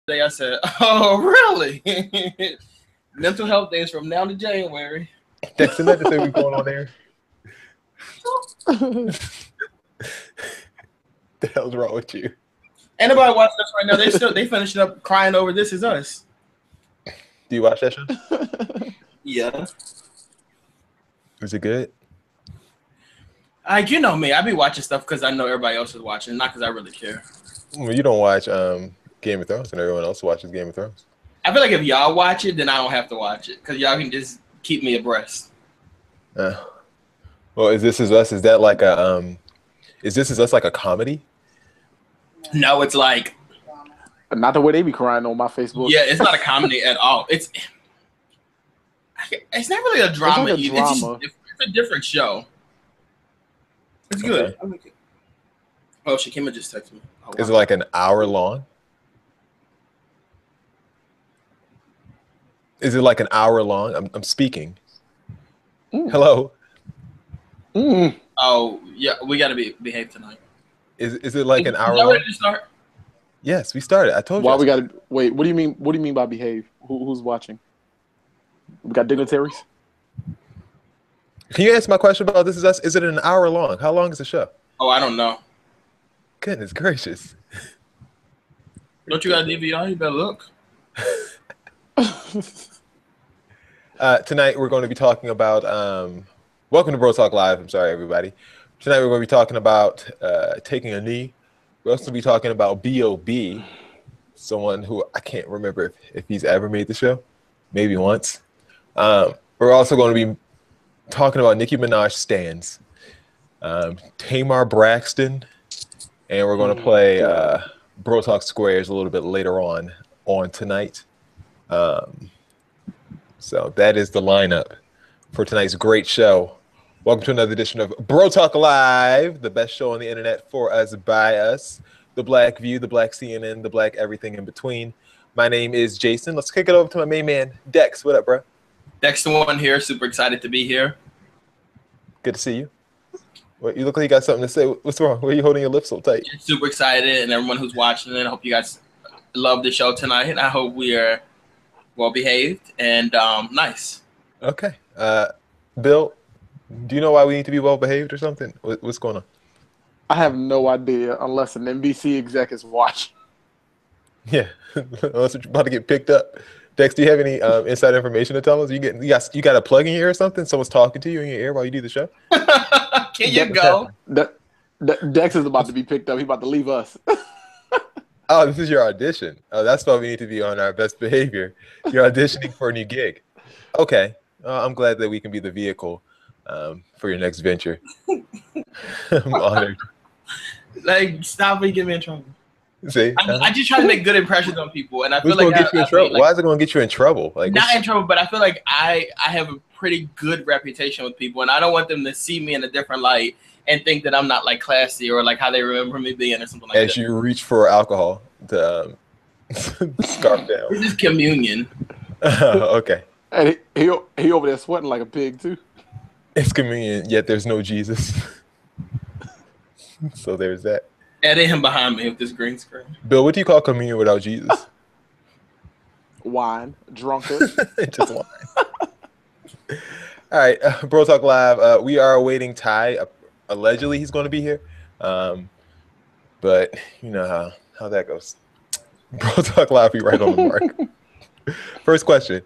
day, I said, "Oh, really?" Mental health days from now to January. Dexter, not to say we going on there. The hell's wrong with you? Anybody watching this right now? They finishing up crying over This Is Us. Do you watch that show? Yeah. Is it good? You know me. I be watching stuff because I know everybody else is watching, not because I really care. Well, you don't watch Game of Thrones, and everyone else watches Game of Thrones. I feel like if y'all watch it, then I don't have to watch it because y'all can just keep me abreast. Well, is This Is Us? Is that like a Is This Is Us like a comedy? No, it's like not the way they be crying on my Facebook. Yeah, it's not a comedy at all. It's not really a drama. It's like a drama. It's a different show. It's good. Okay. Oh, Shakima just texted me. Oh, wow. Is it like an hour long? Is it like an hour long? I'm speaking. Hello. Oh yeah, we gotta behave tonight. Is it like an hour long? Ready to start? Yes, we started. I told you. Why we gotta wait? What do you mean? What do you mean by behave? Who's watching? We got dignitaries. Can you answer my question about This Is Us? Is it an hour long? How long is the show? Oh, I don't know. Goodness gracious. Don't you got a DVR? You better look. Tonight we're going to be talking about welcome to Bro Talk Live. I'm sorry, everybody. Tonight we're going to be talking about taking a knee. We're also going to be talking about B.O.B., someone who I can't remember if he's ever made the show. Maybe once. We're also going to be talking about Nicki Minaj stands, Tamar Braxton, and we're going to play Bro Talk Squares a little bit later on tonight. So that is the lineup for tonight's great show. Welcome to another edition of Bro Talk Live, the best show on the internet for us, by us, the Black View, the Black CNN, the Black everything in between. My name is Jason. Let's kick it over to my main man, Dex. What up, bro? Dex the one here. Super excited to be here. Good to see you. What, you look like you got something to say. What's wrong? Why are you holding your lips so tight? Super excited, and everyone who's watching it. I hope you guys love the show tonight, and I hope we are well behaved and nice. Okay. Bill, do you know why we need to be well behaved or something? What's going on? I have no idea unless an NBC exec is watching. Yeah, unless you're about to get picked up. Dex, do you have any inside information to tell us? You got a plug in your ear or something? Someone's talking to you in your ear while you do the show? Can you go? Dex is about to be picked up. He's about to leave us. Oh, this is your audition. Oh, that's why we need to be on our best behavior. You're auditioning for a new gig. Okay. I'm glad that we can be the vehicle for your next venture. I'm honored. Like, stop and get me in trouble. See, I just try to make good impressions on people, and I feel like get you in trouble. Why is it going to get you in trouble? Like, not in trouble, but I feel like I have a pretty good reputation with people, and I don't want them to see me in a different light and think that I'm not like classy or like how they remember me being or something like that. As you reach for alcohol to scarf down. This is communion. Okay. And he over there sweating like a pig too. It's communion, yet there's no Jesus. So there's that. Edit him behind me with this green screen. Bill, what do you call communion without Jesus? Wine. Drunkard. Just wine. All right. Bro Talk Live. We are awaiting Ty. Allegedly, he's going to be here. But you know how that goes. Bro Talk Live, be right on the mark. First question.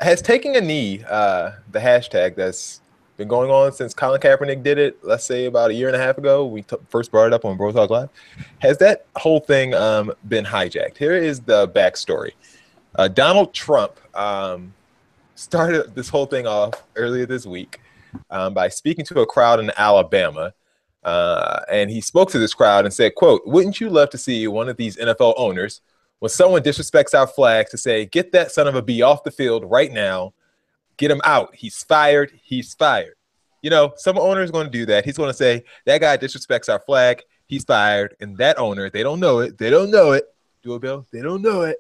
Has taking a knee, the hashtag that's been going on since Colin Kaepernick did it, let's say about a year and a half ago, we first brought it up on Bro Talk Live. Has that whole thing been hijacked? Here is the backstory. Donald Trump started this whole thing off earlier this week by speaking to a crowd in Alabama. And he spoke to this crowd and said, quote, "Wouldn't you love to see one of these NFL owners, when someone disrespects our flag, to say, get that son of a B off the field right now. Get him out. He's fired. He's fired." You know, some owner is going to do that. He's going to say, that guy disrespects our flag. He's fired. And that owner, they don't know it. They don't know it. Do it, Bill. They don't know it.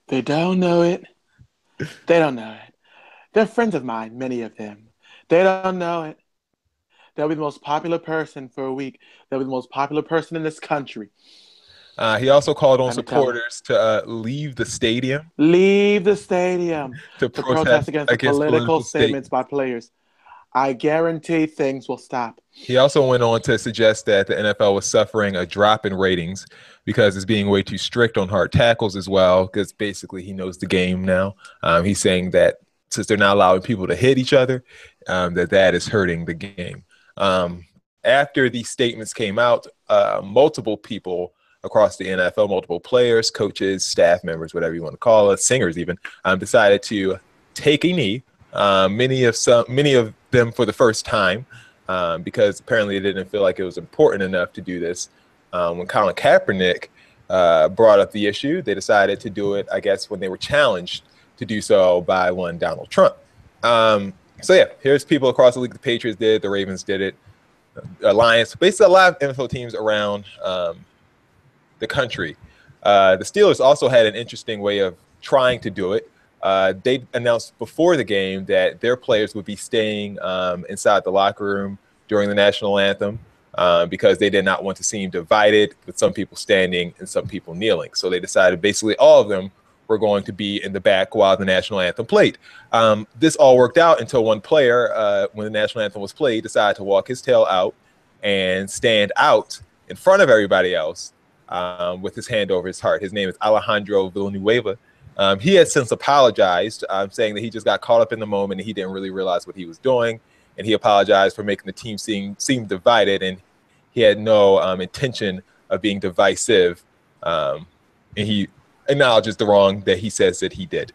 They don't know it. They don't know it. They're friends of mine, many of them. They don't know it. They'll be the most popular person for a week. They'll be the most popular person in this country. He also called on Let me tell him. supporters to leave the stadium Leave the stadium to to protest protest against the against political political statements by statements. players. I guarantee things will stop. He also went on to suggest that the NFL was suffering a drop in ratings because it's being way too strict on hard tackles as well, because basically he knows the game now. He's saying that since they're not allowing people to hit each other, that is hurting the game. After these statements came out, multiple people across the NFL, multiple players, coaches, staff members, whatever you want to call it, singers even, decided to take a knee. Many of them for the first time, because apparently they didn't feel like it was important enough to do this. When Colin Kaepernick brought up the issue, they decided to do it, I guess, when they were challenged to do so by one Donald Trump. So yeah, here's people across the league. The Patriots did it, the Ravens did it, Alliance, basically a lot of NFL teams around the country. The Steelers also had an interesting way of trying to do it. They announced before the game that their players would be staying inside the locker room during the national anthem because they did not want to seem divided, with some people standing and some people kneeling. So they decided basically all of them were going to be in the back while the national anthem played. This all worked out until one player, when the national anthem was played, decided to walk his tail out and stand out in front of everybody else with his hand over his heart. His name is Alejandro Villanueva. He has since apologized, saying that he just got caught up in the moment and he didn't really realize what he was doing. And he apologized for making the team seem divided, and he had no intention of being divisive. And he acknowledges the wrong that he says that he did.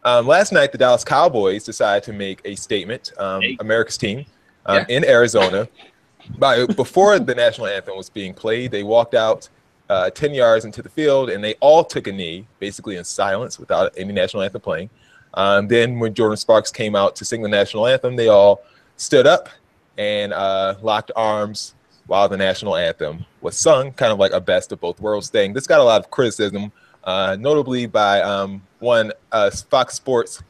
Last night, the Dallas Cowboys decided to make a statement, America's team, in Arizona. Before the national anthem was being played, they walked out 10 yards into the field, and they all took a knee, basically in silence, without any national anthem playing. Then when Jordan Sparks came out to sing the national anthem, they all stood up and locked arms while the national anthem was sung, kind of like a best of both worlds thing. This got a lot of criticism, notably by one Fox Sports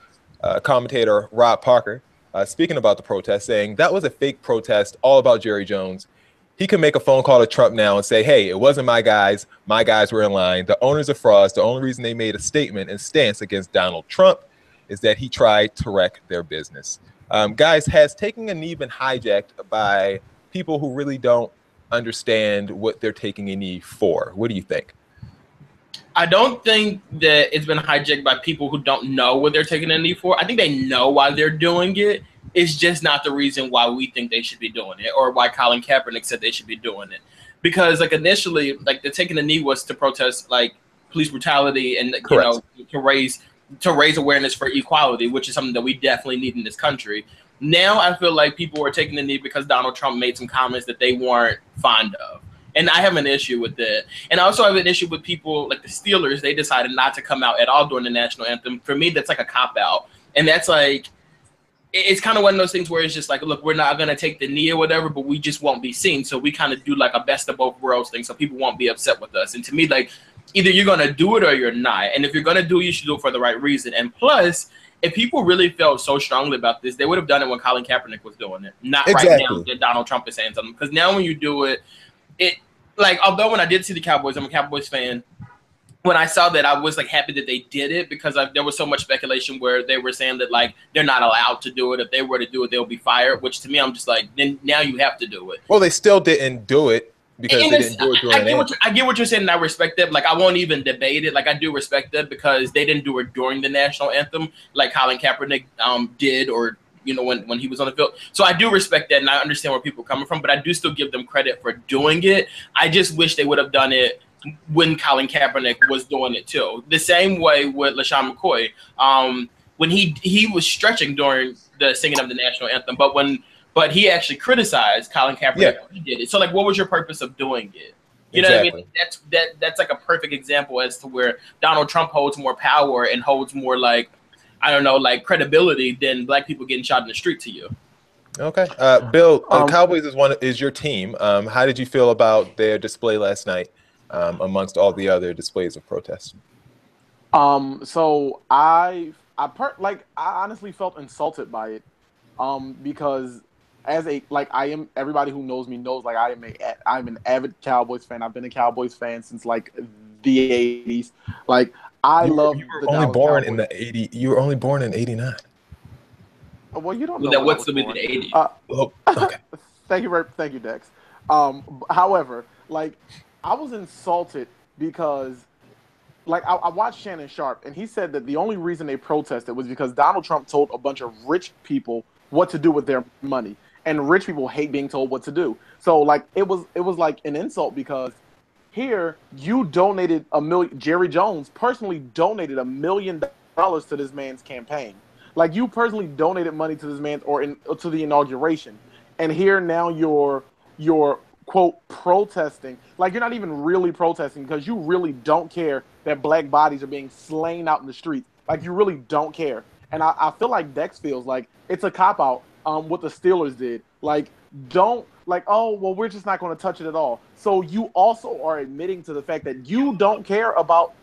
commentator, Rob Parker, speaking about the protest, saying that was a fake protest, all about Jerry Jones. He can make a phone call to Trump now and say, hey, it wasn't my guys. My guys were in line. The owners are frauds. The only reason they made a statement and stance against Donald Trump is that he tried to wreck their business. Guys, has taking a knee been hijacked by people who really don't understand what they're taking a knee for? What do you think? I don't think that it's been hijacked by people who don't know what they're taking a knee for. I think they know why they're doing it. It's just not the reason why we think they should be doing it, or why Colin Kaepernick said they should be doing it. Because like initially, like the taking a knee was to protest like police brutality and Correct. to raise awareness for equality, which is something that we definitely need in this country. Now I feel like people are taking the knee because Donald Trump made some comments that they weren't fond of. And I have an issue with that. And I also have an issue with people like the Steelers. They decided not to come out at all during the national anthem. For me, that's like a cop-out. And that's like, it's kind of one of those things where it's just like, look, we're not going to take the knee or whatever, but we just won't be seen. So we kind of do like a best of both worlds thing so people won't be upset with us. And to me, like, either you're going to do it or you're not. And if you're going to do it, you should do it for the right reason. And plus, if people really felt so strongly about this, they would have done it when Colin Kaepernick was doing it. Not right now that Donald Trump is saying something. Because now when you do it, although when I did see the Cowboys, I'm a Cowboys fan. When I saw that, I was like happy that they did it because there was so much speculation where they were saying that like they're not allowed to do it. If they were to do it, they'll be fired. Which to me, I'm just like, then now you have to do it. Well, they still didn't do it because they didn't do it during I get what you're saying, and I respect that. Like I won't even debate it. Like I do respect that because they didn't do it during the national anthem, like Colin Kaepernick did, or when he was on the field. So I do respect that, and I understand where people are coming from. But I do still give them credit for doing it. I just wish they would have done it when Colin Kaepernick was doing it too. The same way with LaShawn McCoy, when he was stretching during the singing of the national anthem, but he actually criticized Colin Kaepernick when he did it. So like, what was your purpose of doing it? You know what I mean? That's like a perfect example as to where Donald Trump holds more power and holds more like, I don't know, like credibility than black people getting shot in the street to you. Okay. Bill, Cowboys is your team. How did you feel about their display last night amongst all the other displays of protest? So I honestly felt insulted by it, because as a I am, everybody who knows me knows I'm an avid Cowboys fan. I've been a Cowboys fan since like the 80s. Like I love you were the only Dallas born Cowboys. in the 80. You were only born in 89. Well, you don't know That when I would was still be born. the 80s. Oh, okay. Thank you, Dex. However, like I was insulted because like I watched Shannon Sharp, and he said that the only reason they protested was because Donald Trump told a bunch of rich people what to do with their money, and rich people hate being told what to do. So like it was like an insult because here you donated $1 million. Jerry Jones personally donated $1 million to this man's campaign. Like you personally donated money to this man to the inauguration, and here now you're quote protesting. Like you're not even really protesting because you really don't care that black bodies are being slain out in the streets. Like you really don't care. And I feel like Dex feels like it's a cop out what the Steelers did. Like don't like, oh well, we're just not going to touch it at all. So you also are admitting to the fact that you don't care about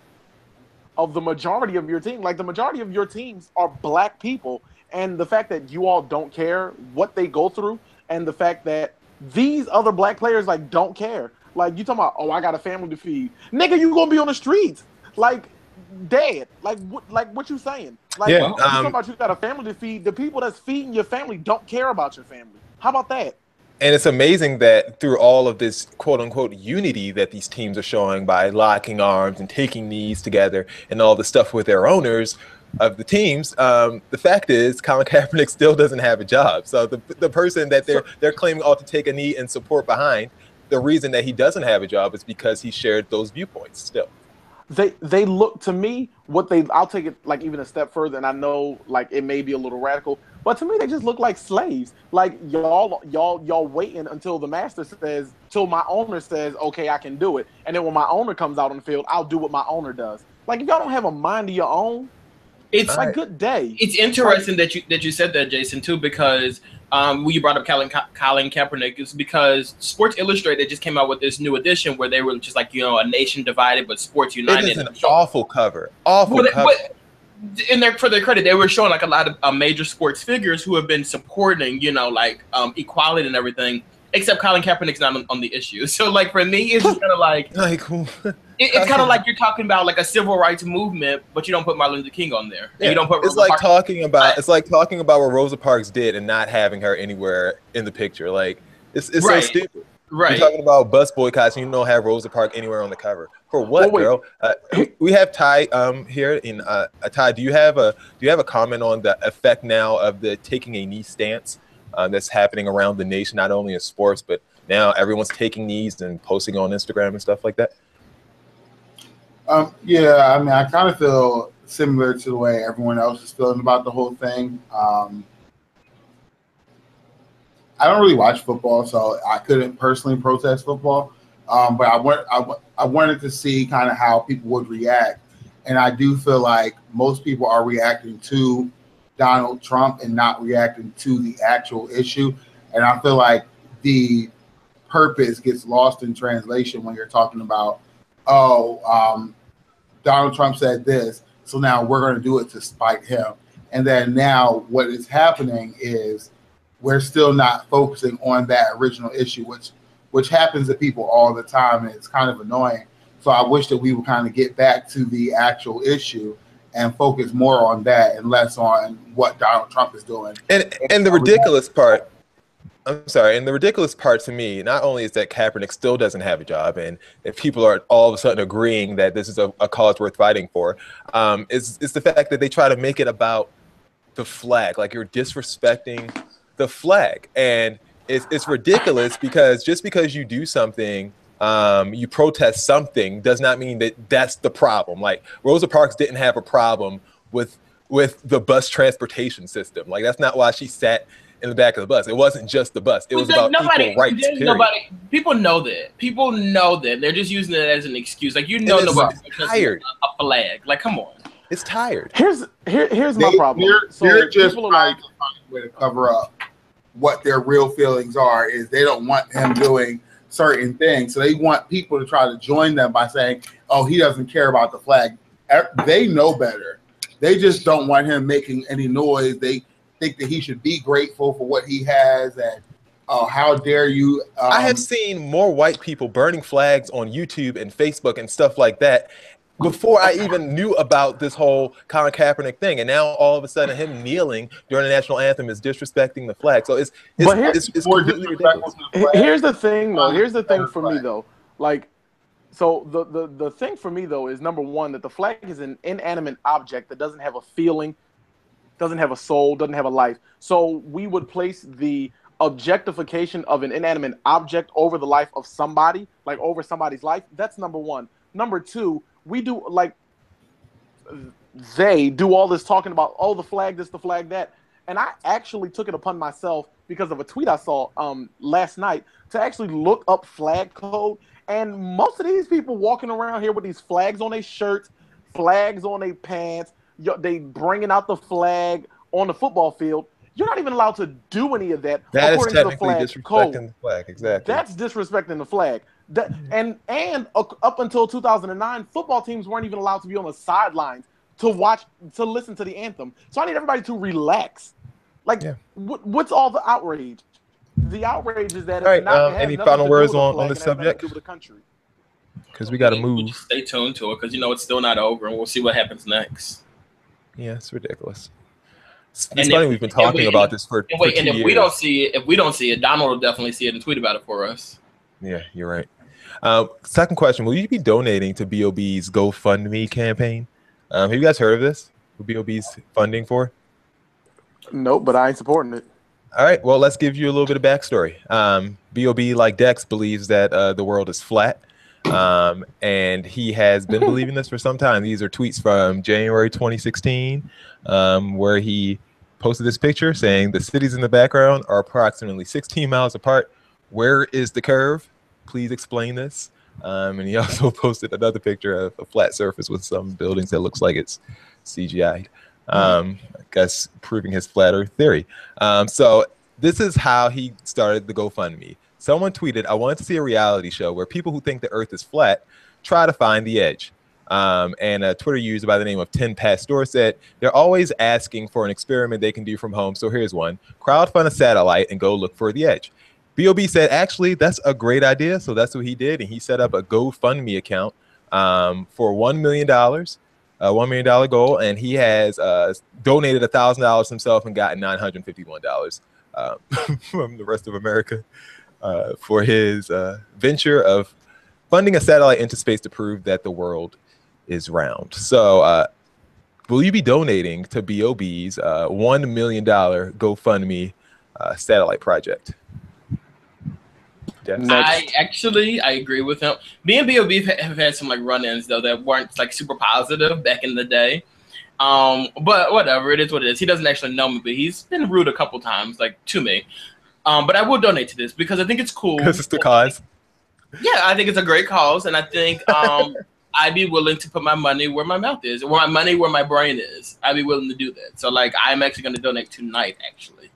of the majority of your team. Like the majority of your teams are black people, and the fact that you all don't care what they go through, and the fact that these other black players like don't care. Like you talking about, oh, I got a family to feed, nigga. You gonna be on the streets, like dead. Like what you saying? Like Yeah, you talking about you got a family to feed. The people that's feeding your family don't care about your family. How about that? And it's amazing that through all of this quote unquote unity that these teams are showing by locking arms and taking knees together and all the stuff with their owners of the teams, the fact is Colin Kaepernick still doesn't have a job. So the person that they're claiming ought to take a knee and support behind, the reason that he doesn't have a job is because he shared those viewpoints still. They look to me I'll take it like even a step further, and I know like it may be a little radical, but to me they just look like slaves. Like y'all waiting until the master says, till my owner says, okay, I can do it, and then when my owner comes out on the field, I'll do what my owner does. Like if y'all don't have a mind of your own, It's like good day. It's interesting that you said that, Jason, too, because when you brought up Colin Kaepernick, is because Sports Illustrated just came out with this new edition where they were just like, a nation divided but sports united. It is an awful cover. Awful cover. But for their credit, they were showing like a lot of major sports figures who have been supporting, equality and everything. Except Colin Kaepernick's not on the issue. So like for me, it's just kind of like it's kind of like you're talking about like a civil rights movement, but you don't put Martin Luther King on there. Yeah. You don't put it's like talking about what Rosa Parks did and not having her anywhere in the picture. Like it's right. so stupid. Right. You're talking about bus boycotts and you don't have Rosa Parks anywhere on the cover. For what, girl? We have Ty here in Ty. Do you have a comment on the effect now of the taking a knee stance that's happening around the nation, not only in sports, but now everyone's taking knees and posting on Instagram and stuff like that? Yeah, I mean, I kind of feel similar to the way everyone else is feeling about the whole thing. I don't really watch football, so I couldn't personally protest football. But I wanted to see kind of how people would react, and I do feel like most people are reacting to Donald Trump and not reacting to the actual issue. And I feel like the purpose gets lost in translation when you're talking about, Donald Trump said this, so now we're going to do it to spite him. And then now what is happening is we're still not focusing on that original issue, which happens to people all the time, and it's kind of annoying. So I wish that we would kind of get back to the actual issue and focus more on that and less on what Donald Trump is doing. And the ridiculous part, I'm sorry, and the ridiculous part to me, not only is that Kaepernick still doesn't have a job, and if people are all of a sudden agreeing that this is a cause worth fighting for, is the fact that they try to make it about the flag, like you're disrespecting the flag. And it's ridiculous because just because you do something, you protest something, does not mean that that's the problem. Like Rosa Parks didn't have a problem with the bus transportation system. Like that's not why she sat in the back of the bus. It wasn't just the bus. It was about equal rights, period. People know that. People know that. They're just using it as an excuse. Like nobody's tired. A flag. Like come on. It's tired. Here's my problem. They're just trying to find a way to cover up what their real feelings are. Is they don't want him doing certain things, so they want people to try to join them by saying, "Oh, he doesn't care about the flag." They know better. They just don't want him making any noise. They think that he should be grateful for what he has, and Oh, how dare you? I have seen more white people burning flags on YouTube and Facebook and stuff like that before I even knew about this whole Colin Kaepernick thing. And now all of a sudden him kneeling during the national anthem is disrespecting the flag. So it's more completely disrespectful ridiculous. to the flag. Here's the thing, though. Here's the thing for me, Flag. though. Like, so the thing for me, though, is number one, that the flag is an inanimate object that doesn't have a feeling, doesn't have a soul, doesn't have a life. So we would place the objectification of an inanimate object over the life of somebody, like over somebody's life. That's number one. Number two, we do like they do all this talking about, oh, the flag this, the flag that. And I actually took it upon myself because of a tweet I saw last night to actually look up flag code. And most of these people walking around here with these flags on their shirts, flags on their pants, they bringing out the flag on the football field. You're not even allowed to do any of that. That is according to the technically flag disrespecting code. the flag. Exactly. That's disrespecting the flag. And up until 2009, football teams weren't even allowed to be on the sidelines to listen to the anthem. So I need everybody to relax. Like, what's all the outrage? The outrage is that all right. Any final words on this subject? Because we got to move. Just stay tuned to it because it's still not over, and we'll see what happens next. Yeah, it's ridiculous. It's funny we've been talking about this for 2 years. And if we don't see it, Donald will definitely see it and tweet about it for us. Yeah, you're right. Second question: will you be donating to BOB's GoFundMe campaign? Have you guys heard of this? What BOB's funding for? Nope, but I ain't supporting it. All right. Well, let's give you a little bit of backstory. BOB, like Dex, believes that the world is flat. And he has been believing this for some time. These are tweets from January 2016, where he posted this picture saying the cities in the background are approximately 16 miles apart. Where is the curve? Please explain this. And he also posted another picture of a flat surface with some buildings that looks like it's CGI'd. I guess proving his flat earth theory. So this is how he started the GoFundMe. Someone tweeted, I wanted to see a reality show where people who think the earth is flat try to find the edge. And a Twitter user by the name of 10 Pastor said, they're always asking for an experiment they can do from home. So here's one. Crowdfund a satellite and go look for the edge. BOB said, actually, that's a great idea. So that's what he did. And he set up a GoFundMe account for $1 million, a $1 million goal. And he has donated $1,000 himself and gotten $951 from the rest of America. For his venture of funding a satellite into space to prove that the world is round. So will you be donating to BOB's $1 million GoFundMe satellite project? I agree with him. Me and BOB have had some run-ins though that weren't super positive back in the day. But whatever, it is what it is. He doesn't actually know me, but he's been rude a couple times to me. But I will donate to this because I think it's cool. Because it's the cause. Yeah, I think it's a great cause, and I think I'd be willing to put my money where my mouth is, where my brain is. I'd be willing to do that. So I'm actually going to donate tonight, actually.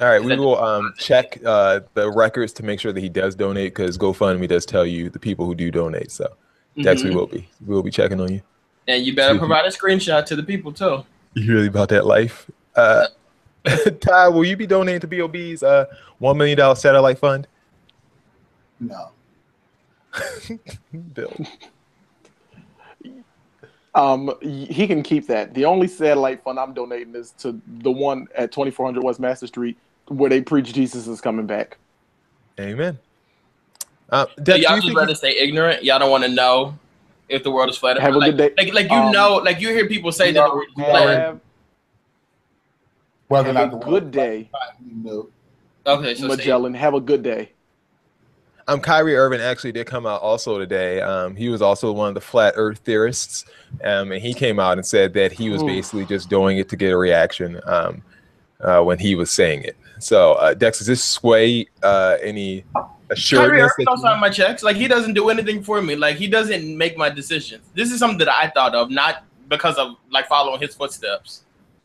All right, we will check the records to make sure that he does donate because GoFundMe does tell you the people who do donate. So Dex, we will be checking on you. And you better provide a screenshot to the people too. You really about that life? Ty, will you be donating to BOB's $1 million satellite fund? No. Bill. He can keep that. The only satellite fund I'm donating is to the one at 2400 West Master Street where they preach Jesus is coming back. Amen. Dex, y'all just rather stay ignorant. Y'all don't want to know if the world is flat. Have a good day. You hear people say that the world is flat. Whether or not a good day. Okay, so Magellan, have a good day. Kyrie Irving actually did come out also today. He was also one of the flat earth theorists. And he came out and said that he was basically just doing it to get a reaction when he was saying it. So, Dex, does this sway any assuredness? Kyrie Irving don't sign my checks. He doesn't do anything for me. He doesn't make my decisions. This is something that I thought of, not because of following his footsteps.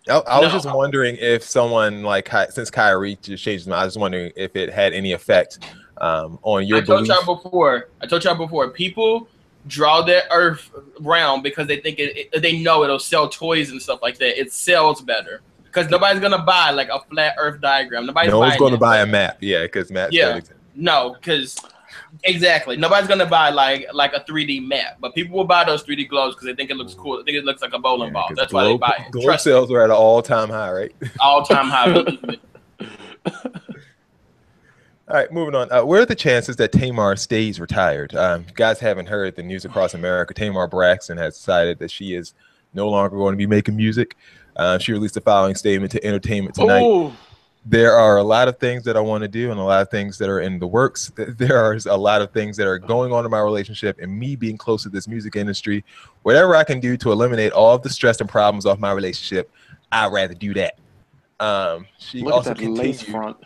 I was just wondering if someone since Kyrie just changed his mind, I was just wondering if it had any effect on your belief. I told y'all before. People draw their earth round because they think they know it'll sell toys and stuff like that. It sells better because nobody's gonna buy like a flat Earth diagram. Nobody's no one's buying going to that. buy a map. Yeah, because maps don't exist. No, because exactly, nobody's gonna buy like a 3D map, but people will buy those 3D globes because they think it looks cool. They think it looks like a bowling ball. That's why they buy it. Globe sales are at an all-time high, right? All-time high. All right, moving on. What are the chances that Tamar stays retired? You guys haven't heard the news across America. Tamar Braxton has decided that she is no longer going to be making music. She released the following statement to Entertainment Tonight. Oh. There are a lot of things that I want to do and a lot of things that are in the works. There are a lot of things that are going on in my relationship, and me being close to this music industry, whatever I can do to eliminate all of the stress and problems off my relationship, I'd rather do that. She Look also at that lace front.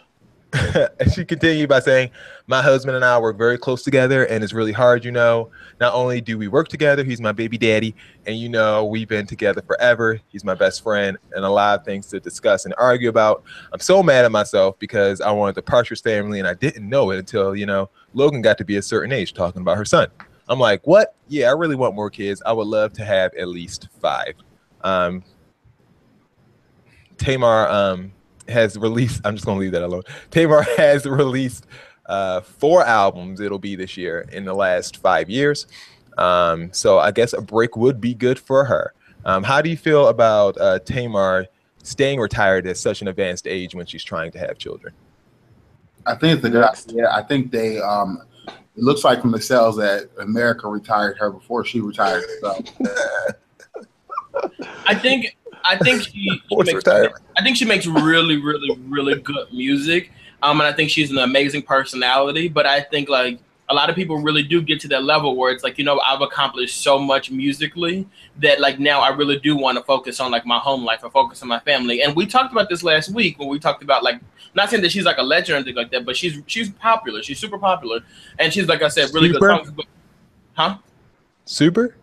She continued by saying, my husband and I work very close together, and it's really hard, you know. Not only do we work together, he's my baby daddy, and you know, we've been together forever. He's my best friend, and a lot of things to discuss and argue about. I'm so mad at myself because I wanted the Partridge Family, and I didn't know it until, you know, Logan got to be a certain age talking about her son. I'm like, what? Yeah, I really want more kids. I would love to have at least 5. Tamar has released, I'm just gonna leave that alone. Tamar has released 4 albums, it'll be this year, in the last 5 years. So I guess a break would be good for her. How do you feel about Tamar staying retired at such an advanced age when she's trying to have children? I think it's a good idea. I think they it looks like from the sales that America retired her before she retired. So. I think she makes really, really, really good music. And I think she's an amazing personality. But I think like a lot of people really do get to that level where it's like, you know, I've accomplished so much musically that like now I really do want to focus on like my home life and focus on my family. And we talked about this last week when we talked about like, not saying that she's like a legend or anything like that, but she's popular. She's super popular. And she's, like I said, really good songs. Huh? Super?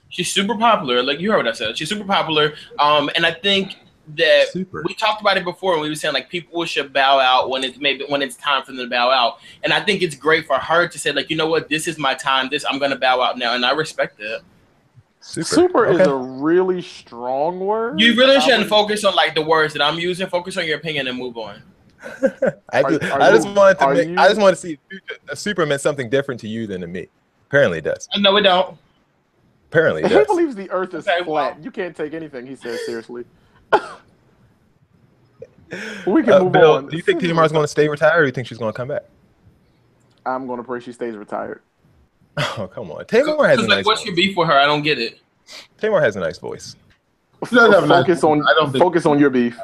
She's super popular. Like you heard what I said. She's super popular. And I think that we talked about it before and we were saying like people should bow out when it's time for them to bow out. And I think it's great for her to say like, you know what, this is my time. I'm gonna bow out now. And I respect that. Super is a really strong word. You really shouldn't focus on like the words that I'm using. Focus on your opinion and move on. I just wanted to see if super meant something different to you than to me. Apparently it does. No, it don't. Apparently it He does. believes the earth is flat. You can't take anything he says seriously. We can move Bill, on. do you think Tamar's going to stay retired or do you think she's going to come back? I'm going to pray she stays retired. Oh, come on. Tamar has a nice what's your beef with her? I don't get it. Tamar has a nice voice. Focus on your beef.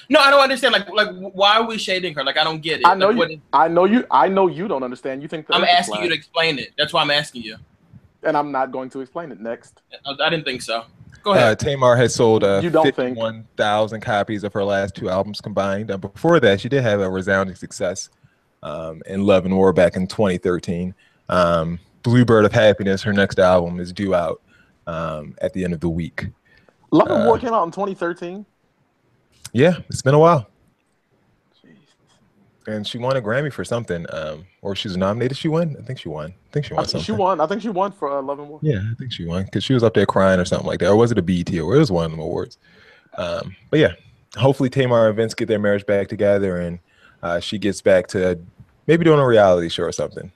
No, I don't understand. Like, why are we shading her? Like, I don't get it. I know you don't understand. You think I'm asking you to explain it. That's why I'm asking you. And I'm not going to explain it next. I didn't think so. Go ahead. Tamar has sold 51,000 copies of her last 2 albums combined. Before that, she did have a resounding success in Love and War back in 2013. Bluebird of Happiness, her next album, is due out at the end of the week. Love and War came out in 2013? Yeah, it's been a while. And she won a Grammy for something, or she was nominated. She won. I think she won. I think she won something. I think she won for Love and War. Yeah, I think she won because she was up there crying or something like that. Or was it a BTL? Or it was one of them awards. But yeah, hopefully Tamar and Vince get their marriage back together, and she gets back to maybe doing a reality show or something.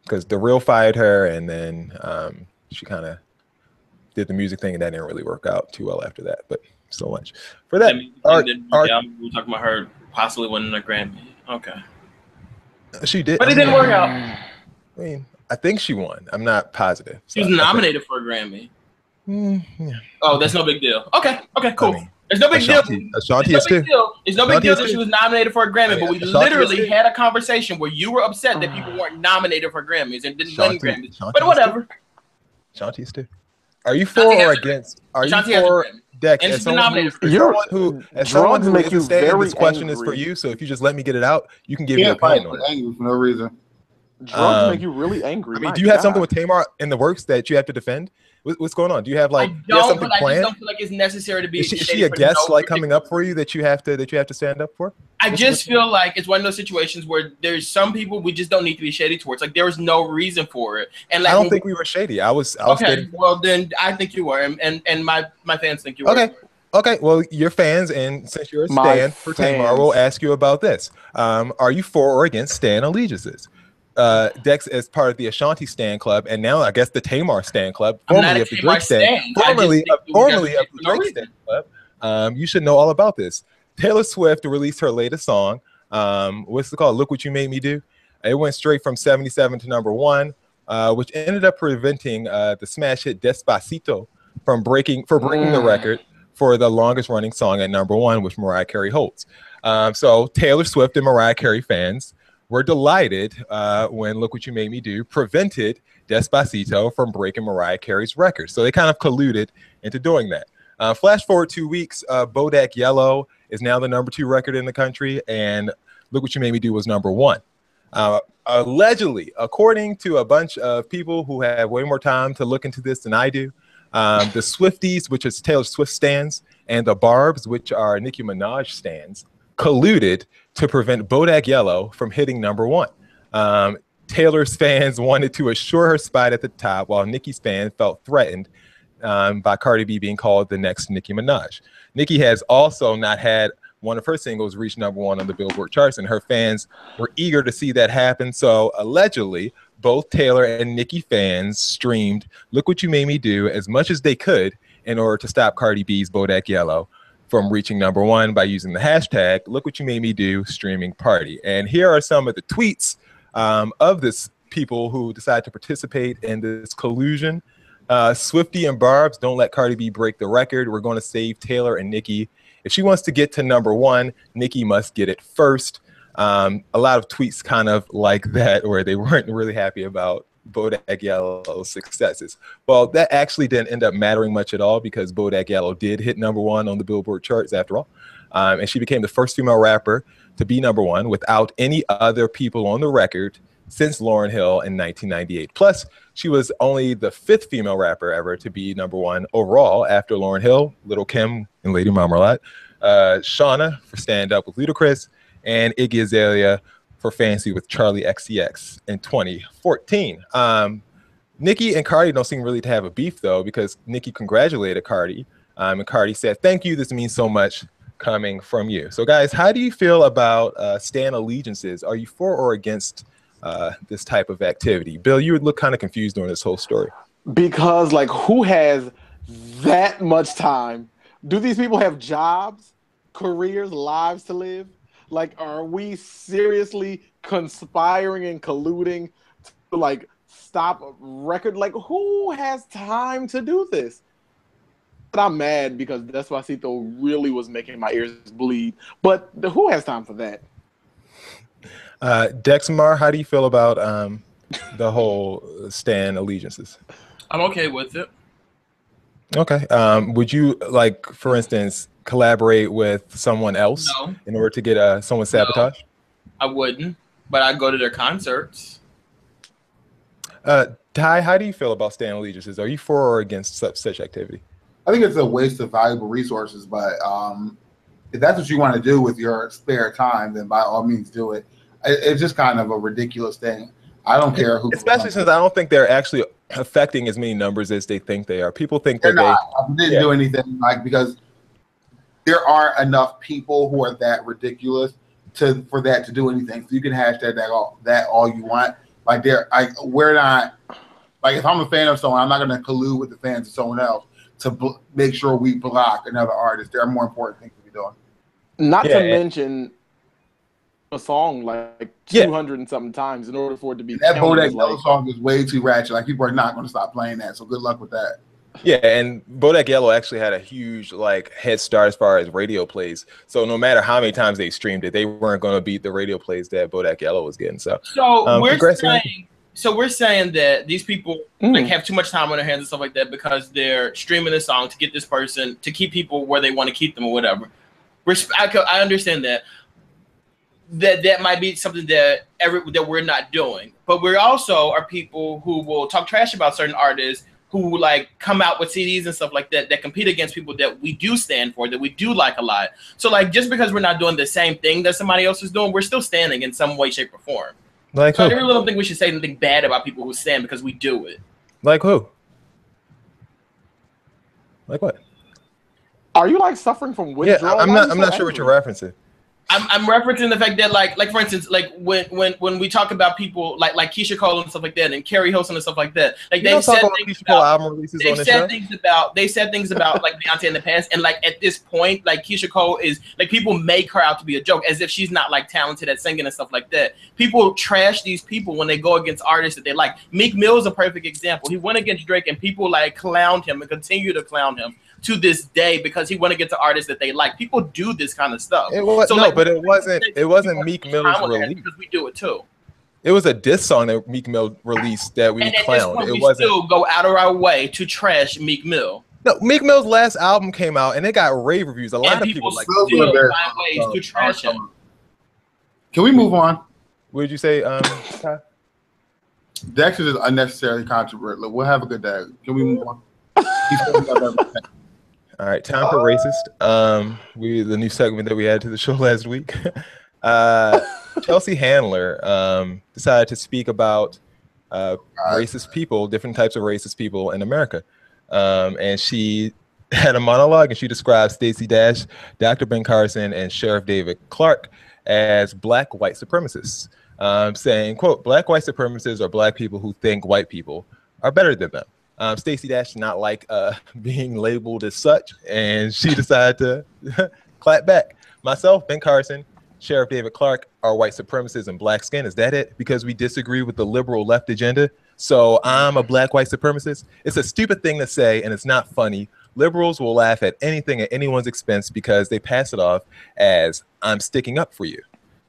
Because The Real fired her, and then she kind of did the music thing, and that didn't really work out too well after that. But so much for that. We're talking about her possibly winning a Grammy. Okay. She did. But it didn't work out. I mean, I think she won. I'm not positive. She was nominated for a Grammy. Yeah. Oh, that's no big deal. Okay, cool. I mean, it's no big deal. Ashanti is too. It's no big deal that she was nominated for a Grammy, but we literally had a conversation where you were upset that people weren't nominated for Grammys and didn't win Grammys. But whatever. Ashanti is too. Are you for or against? Are you for Dex? As someone who isn't saying this question is for you, so if you just let me get it out, you can give your opinion on it. Angry for no reason. Drugs make you really angry. I mean, do you have something with Tamar in the works that you have to defend? What's going on? Do you have like something planned? I just don't feel like it's necessary to be. Is she a guest like coming up for you that you have to stand up for? I just feel like it's one of those situations where there's some people we just don't need to be shady towards. Like there was no reason for it, and like I don't think we were shady. I was. Okay, well then I think you were, and my fans think you were. Okay. Okay, well, your fans, and since you're a My stan for Tamar, we'll fans. ask you about this. Are you for or against stan allegiances? Dex is part of the Ashanti Stan Club, and now I guess the Tamar Stan Club, I'm not formerly a of the Drake Tamar Stan, stan. I just think that we got formerly of it the for no Drake Stan reason. Club. You should know all about this. Taylor Swift released her latest song. What's it called? Look What You Made Me Do. It went straight from 77 to #1, which ended up preventing the smash hit Despacito from breaking the record for the longest running song at #1, which Mariah Carey holds. So Taylor Swift and Mariah Carey fans were delighted when Look What You Made Me Do prevented Despacito from breaking Mariah Carey's record. So they kind of colluded into doing that. Flash forward 2 weeks, Bodak Yellow is now the #2 record in the country, and Look What You Made Me Do was #1. Allegedly, according to a bunch of people who have way more time to look into this than I do, the Swifties, which is Taylor Swift stans, and the Barbs, which are Nicki Minaj stans, colluded to prevent Bodak Yellow from hitting #1. Taylor's fans wanted to assure her spot at the top, while Nicki's fans felt threatened by Cardi B being called the next Nicki Minaj. Nicki has also not had one of her singles reach #1 on the Billboard charts, and her fans were eager to see that happen. So allegedly, both Taylor and Nicki fans streamed Look What You Made Me Do as much as they could in order to stop Cardi B's Bodak Yellow from reaching #1 by using the hashtag Look What You Made Me Do streaming party. And here are some of the tweets of this people who decide to participate in this collusion. Swifty and Barbs, don't let Cardi B break the record. We're going to save Taylor and Nicki. If she wants to get to #1, Nicki must get it first. A lot of tweets kind of like that, where they weren't really happy about Bodak Yellow's successes. Well, that actually didn't end up mattering much at all, because Bodak Yellow did hit #1 on the Billboard charts after all. And she became the first female rapper to be #1 without any other people on the record since Lauryn Hill in 1998. Plus, she was only the 5th female rapper ever to be #1 overall after Lauryn Hill, Lil' Kim, and Lady Marmalade, Shauna for Stand Up with Ludacris, and Iggy Azalea for Fancy with Charlie XCX in 2014. Nicki and Cardi don't seem really to have a beef, though, because Nicki congratulated Cardi, and Cardi said, "Thank you, this means so much coming from you." So, guys, how do you feel about stan allegiances? Are you for or against this type of activity? Bill, you would look kind of confused during this whole story. Because, like, who has that much time? Do these people have jobs, careers, lives to live? Like, are we seriously conspiring and colluding to, like, stop a record? Like, who has time to do this? But I'm mad because Despacito really was making my ears bleed. But who has time for that? Dexmar, how do you feel about the whole stan allegiances? I'm okay with it. Okay. Would you, like, for instance, collaborate with someone else in order to get someone sabotaged? No, I wouldn't, but I'd go to their concerts. Ty, how do you feel about stan allegiances? Are you for or against such activity? I think it's a waste of valuable resources, but if that's what you want to do with your spare time, then by all means do it. It's just kind of a ridiculous thing. I don't care who. Especially since I don't think they're actually affecting as many numbers as they think they are. People think they're that not. They didn't do anything, like, because there aren't enough people who are that ridiculous for that to do anything. So you can hashtag that all you want. Like, we're not, like, if I'm a fan of someone, I'm not going to collude with the fans of someone else to make sure we block another artist. There are more important things to be doing. Not to mention a song like 200 and something times in order for it to be. That Bodak Yellow song is way too ratchet. Like, people are not going to stop playing that. So good luck with that. Yeah, and Bodak Yellow actually had a huge, like, head start as far as radio plays. So no matter how many times they streamed it, they weren't going to beat the radio plays that Bodak Yellow was getting. So we're saying that these people like have too much time on their hands and stuff like that because they're streaming a song to get this person to keep people where they want to keep them or whatever. I understand that might be something that we're not doing, but we also are people who will talk trash about certain artists who, like, come out with CDs and stuff like that compete against people that we do stand for, that we do like a lot. So, like, just because we're not doing the same thing that somebody else is doing, we're still standing in some way, shape, or form. Like, so I really don't think we should say anything bad about people who stand because we do it. Like who? Like what? Are you like suffering from withdrawal? Yeah, I'm not sure what you're referencing. I'm referencing the fact that like for instance, like when we talk about people like Keisha Cole and stuff like that, and Carrie Hilson and stuff like that, like they've said things about they've said things about like Beyonce in the past, and like at this point, like Keisha Cole is like people make her out to be a joke, as if she's not like talented at singing and stuff like that. People trash these people when they go against artists that they like. Meek Mill is a perfect example. He went against Drake, and people like clowned him and continue to clown him to this day because he went against the artists that they like. People do this kind of stuff. But it wasn't Meek Mill's release. Because we do it too. It was a diss song that Meek Mill released that we clowned. We still go out of our way to trash Meek Mill. No, Meek Mill's last album came out and it got rave reviews. A lot of people like still find ways to trash him. Can we move on? What did you say, Dex is unnecessarily controversial. We'll have a good day. Can we move on? All right, time for racist. The new segment that we added to the show last week. Chelsea Handler decided to speak about racist people, different types of racist people in America. And she had a monologue, and she described Stacey Dash, Dr. Ben Carson, and Sheriff David Clark as black white supremacists, saying, quote, "Black white supremacists are black people who think white people are better than them." Stacey Dash did not like being labeled as such, and she decided to clap back. Myself, Ben Carson, Sheriff David Clark are white supremacists and black skin. Is that it? Because we disagree with the liberal left agenda? So I'm a black white supremacist? It's a stupid thing to say, and it's not funny. Liberals will laugh at anything at anyone's expense because they pass it off as I'm sticking up for you.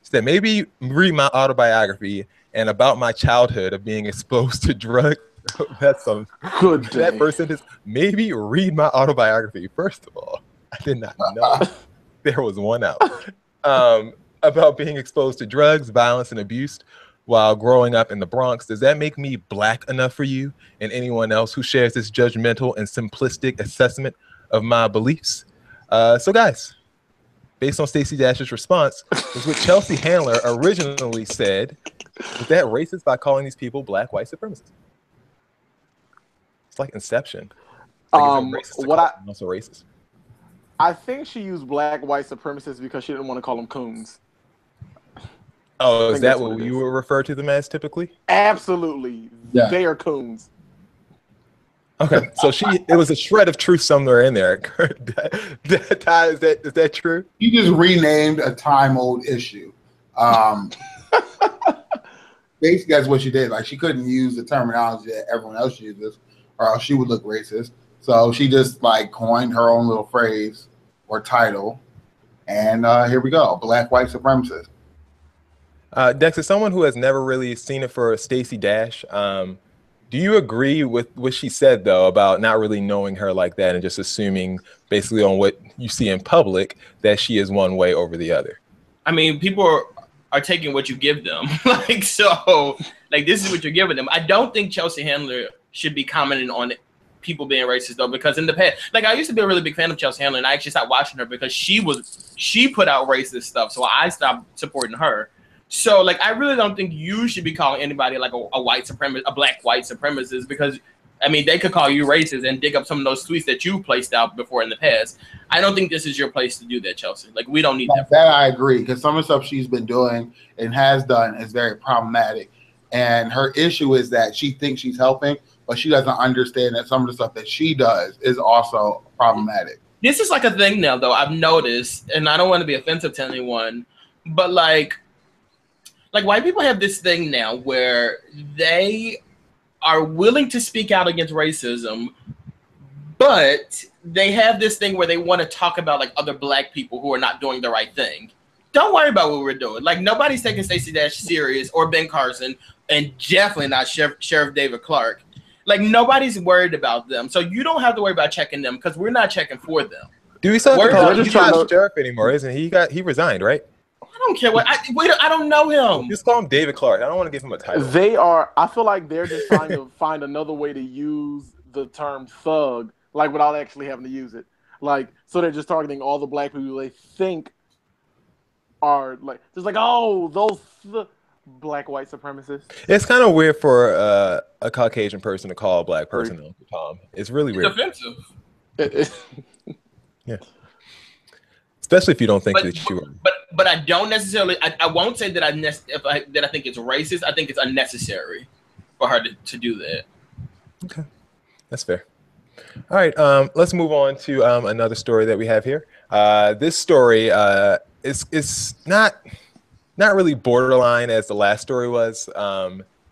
So maybe read my autobiography and about my childhood of being exposed to drugs. That's some good. That first sentence. Maybe read my autobiography. First of all, I did not know there was one out about being exposed to drugs, violence, and abuse while growing up in the Bronx. Does that make me black enough for you and anyone else who shares this judgmental and simplistic assessment of my beliefs? So, guys, based on Stacey Dash's response, was what Chelsea Handler originally said. Was that racist by calling these people black white supremacists? It's like Inception. Also racist. I think she used black white supremacists because she didn't want to call them coons. Oh, is that what you would refer to them as typically? Absolutely. Yeah. They are coons. Okay, so it was a shred of truth somewhere in there. Is that true? You just renamed a time-old issue. Basically, that's what she did. Like, she couldn't use the terminology that everyone else uses, or else she would look racist. So she just like coined her own little phrase or title, and here we go: black white supremacist. Dex, as someone who has never really seen it for Stacey Dash, do you agree with what she said though about not really knowing her like that and just assuming basically on what you see in public that she is one way over the other? I mean, people are taking what you give them. This is what you're giving them. I don't think Chelsea Handler should be commenting on people being racist though, because in the past, I used to be a really big fan of Chelsea Handler, and I actually stopped watching her because she put out racist stuff, so I stopped supporting her. So I really don't think you should be calling anybody like a white supremacist, a black white supremacist, because I mean they could call you racist and dig up some of those tweets that you placed out before in the past. I don't think this is your place to do that, Chelsea. We don't need that. That I agree, because some of the stuff she's been doing and has done is very problematic, and her issue is that she thinks she's helping, but she doesn't understand that some of the stuff that she does is also problematic. This is a thing now, though, I've noticed, and I don't want to be offensive to anyone, but white people have this thing now where they are willing to speak out against racism, but they have this thing where they want to talk about other black people who are not doing the right thing. Don't worry about what we're doing. Nobody's taking Stacey Dash serious or Ben Carson, and definitely not Sheriff David Clark. Nobody's worried about them, so you don't have to worry about checking them because we're not checking for them. Do we still have to call him sheriff anymore? Isn't he? He resigned, right? I don't care what. I don't know him. Just call him David Clark. I don't want to give him a title. I feel like they're just trying to find another way to use the term thug, without actually having to use it. So they're just targeting all the black people they think are those black white supremacists. It's kind of weird for a Caucasian person to call a black person Uncle Tom. It's really weird. It's offensive. Yeah. especially if you don't think But that you are. but I don't necessarily. I won't say that that I think it's racist. I think it's unnecessary for her to do that. Okay, that's fair. All right, let's move on to another story that we have here. This story is not really borderline as the last story was.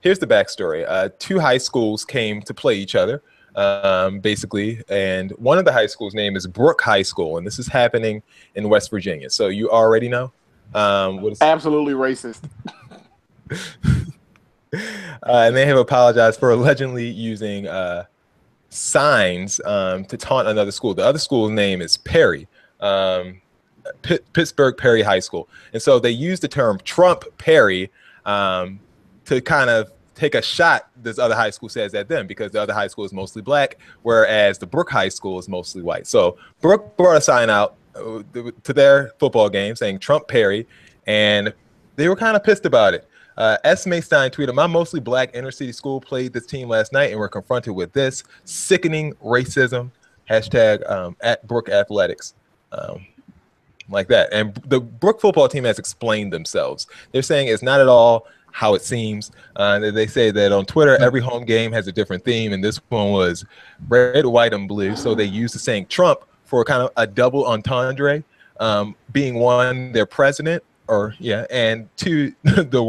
Here's the backstory. Two high schools came to play each other, basically, and one of the high schools' name is Brooke High School, and this is happening in West Virginia. So you already know. Absolutely racist. And they have apologized for allegedly using signs to taunt another school. The other school's name is Perry, Pittsburgh Perry High School. And so they used the term Trump Perry to kind of take a shot, this other high school says, at them, because the other high school is mostly black, whereas the Brooke High School is mostly white. So Brooke brought a sign out to their football game saying Trump Perry, and they were kind of pissed about it. S. Maystein tweeted, "My mostly black inner city school played this team last night and were confronted with this sickening racism, hashtag at Brooke Athletics." Like that. And the Brooke football team has explained themselves. They're saying it's not at all how it seems. They say that on Twitter, every home game has a different theme, and this one was red, white, and blue. So they used the saying Trump for kind of a double entendre, being one, their president, and two, the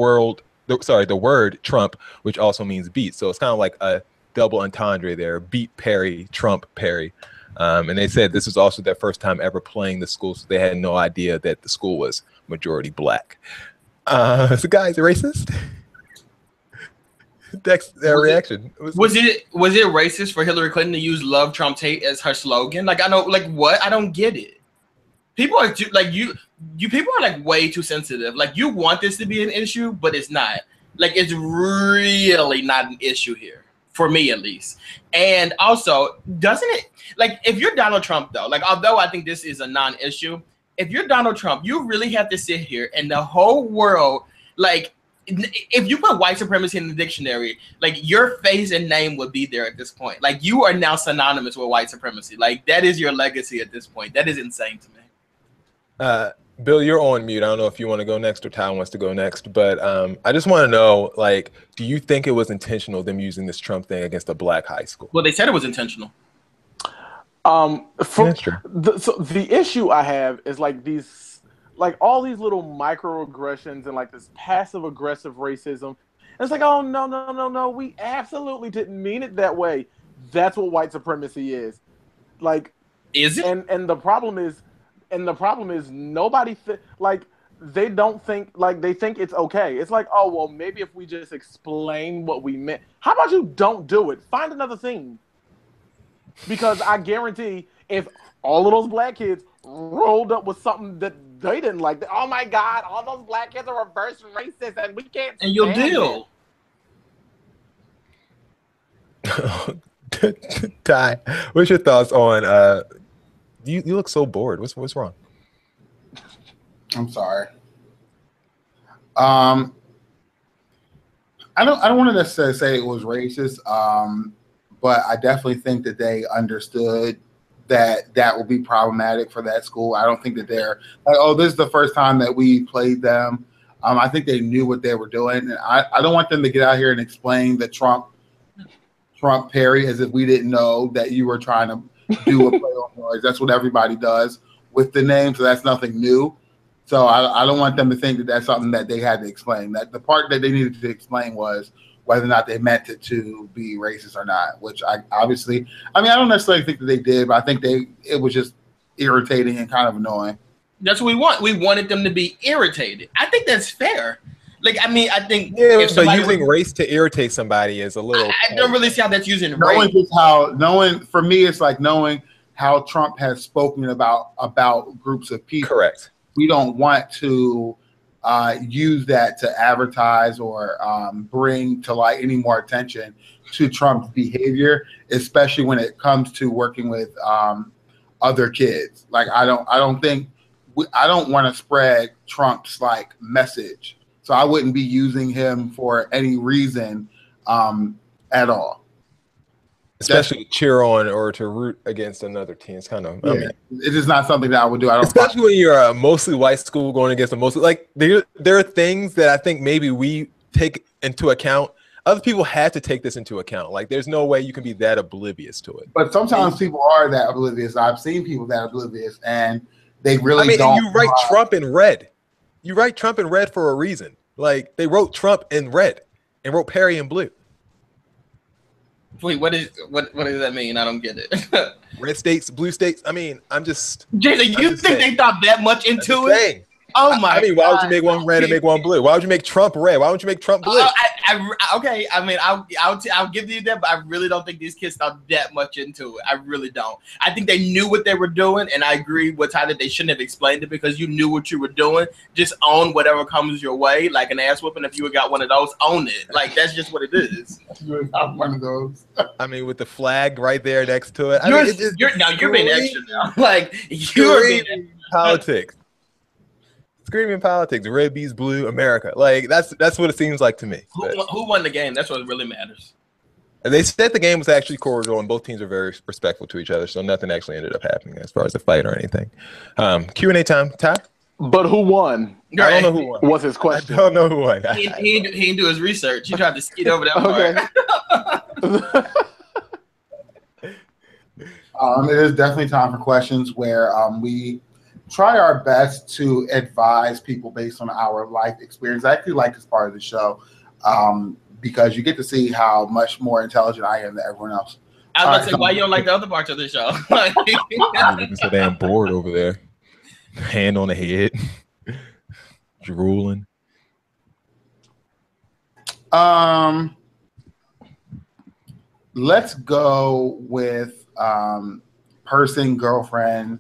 word Trump, which also means beat. So it's kind of like a double entendre there, beat Perry, Trump Perry. And they said this was also their first time ever playing the school, so they had no idea that the school was majority black. So guys, racist? Dex, their reaction. Was it racist for Hillary Clinton to use "Love Trump's Hate" as her slogan? Like, I know, like, what? I don't get it. People are people are like way too sensitive. Like, you want this to be an issue, but it's not. Like, it's really not an issue here, for me at least. And also, doesn't it, like, if you're Donald Trump though, like, although I think this is a non-issue, if you're Donald Trump, you really have to sit here and the whole world, like, if you put white supremacy in the dictionary, like, your face and name would be there at this point. Like, you are now synonymous with white supremacy. Like, that is your legacy at this point. That is insane to me. Bill, you're on mute. I don't know if you want to go next or Ty wants to go next, but I just want to know, like, do you think it was intentional, them using this Trump thing against a black high school? Well, they said it was intentional. That's true. So the issue I have is like all these little microaggressions and like this passive aggressive racism. And it's like, oh no, we absolutely didn't mean it that way. That's what white supremacy is. Like, is it? And the problem is nobody they don't think, like, they think it's okay. It's like, oh well, maybe if we just explain what we meant. How about you don't do it? Find another thing. Because I guarantee if all of those black kids rolled up with something that they didn't like, oh my God, all those black kids are reverse racist and we can't. And you'll deal. Ty, what's your thoughts on you look so bored. What's wrong? I'm sorry. I don't want to necessarily say it was racist. But I definitely think that they understood that will be problematic for that school. I don't think that they're like, oh, this is the first time that we played them. I think they knew what they were doing. And I don't want them to get out here and explain the Trump Perry as if we didn't know that you were trying to do a play on noise. That's what everybody does with the name. So that's nothing new. So I don't want them to think that that's something that they had to explain. That the part that they needed to explain was whether or not they meant it to be racist or not, which I don't necessarily think that they did, but I think it was just irritating and kind of annoying. That's what we want. We wanted them to be irritated. I think that's fair. Like, I mean, I think but using race to irritate somebody is a little. I don't really see how that's using knowing race. For me, it's like knowing how Trump has spoken about groups of people. Correct. We don't want to use that to advertise or bring to light any more attention to Trump's behavior, especially when it comes to working with other kids. Like, I don't want to spread Trump's like message, so I wouldn't be using him for any reason at all. especially to cheer on or to root against another team. It's kind of, I mean, it is not something that I would do. I don't, especially when you're a mostly white school going against a mostly, like, there are things that I think maybe we take into account. Other people have to take this into account. Like, there's no way you can be that oblivious to it. But sometimes people are that oblivious. I've seen people that oblivious, and they really don't. You write Trump in red. You write Trump in red for a reason. Like, they wrote Trump in red and wrote Perry in blue. Wait, what does that mean? I don't get it. Red states, blue states. I mean, Jason, you think they thought that much into it? Oh my! I mean, why would you make one red and make one blue? Why would you make Trump red? Why would you make Trump blue? Okay. I mean, I'll give you that, but I really don't think these kids thought that much into it. I really don't. I think they knew what they were doing, and I agree with Ty that they shouldn't have explained it because you knew what you were doing. Just own whatever comes your way, like an ass whooping. If you got one of those, own it. Like, that's just what it is. You got one of those. I mean, with the flag right there next to it. You're being extra now. Like, you're being politics. Screaming politics, red bees blue, America. Like, that's what it seems like to me. Who won the game? That's what really matters. And they said the game was actually cordial, and both teams are very respectful to each other, so nothing actually ended up happening as far as a fight or anything. Q&A time, Ty? But who won? I don't know who won. Was his question? I don't know who won. He didn't do his research. He tried to skid over that part. It is definitely time for questions where we try our best to advise people based on our life experience. I actually like this part of the show because you get to see how much more intelligent I am than everyone else. I was going to say, why you don't like the other parts of the show? I'm looking so damn bored over there. Hand on the head. Drooling. Let's go with person, girlfriend,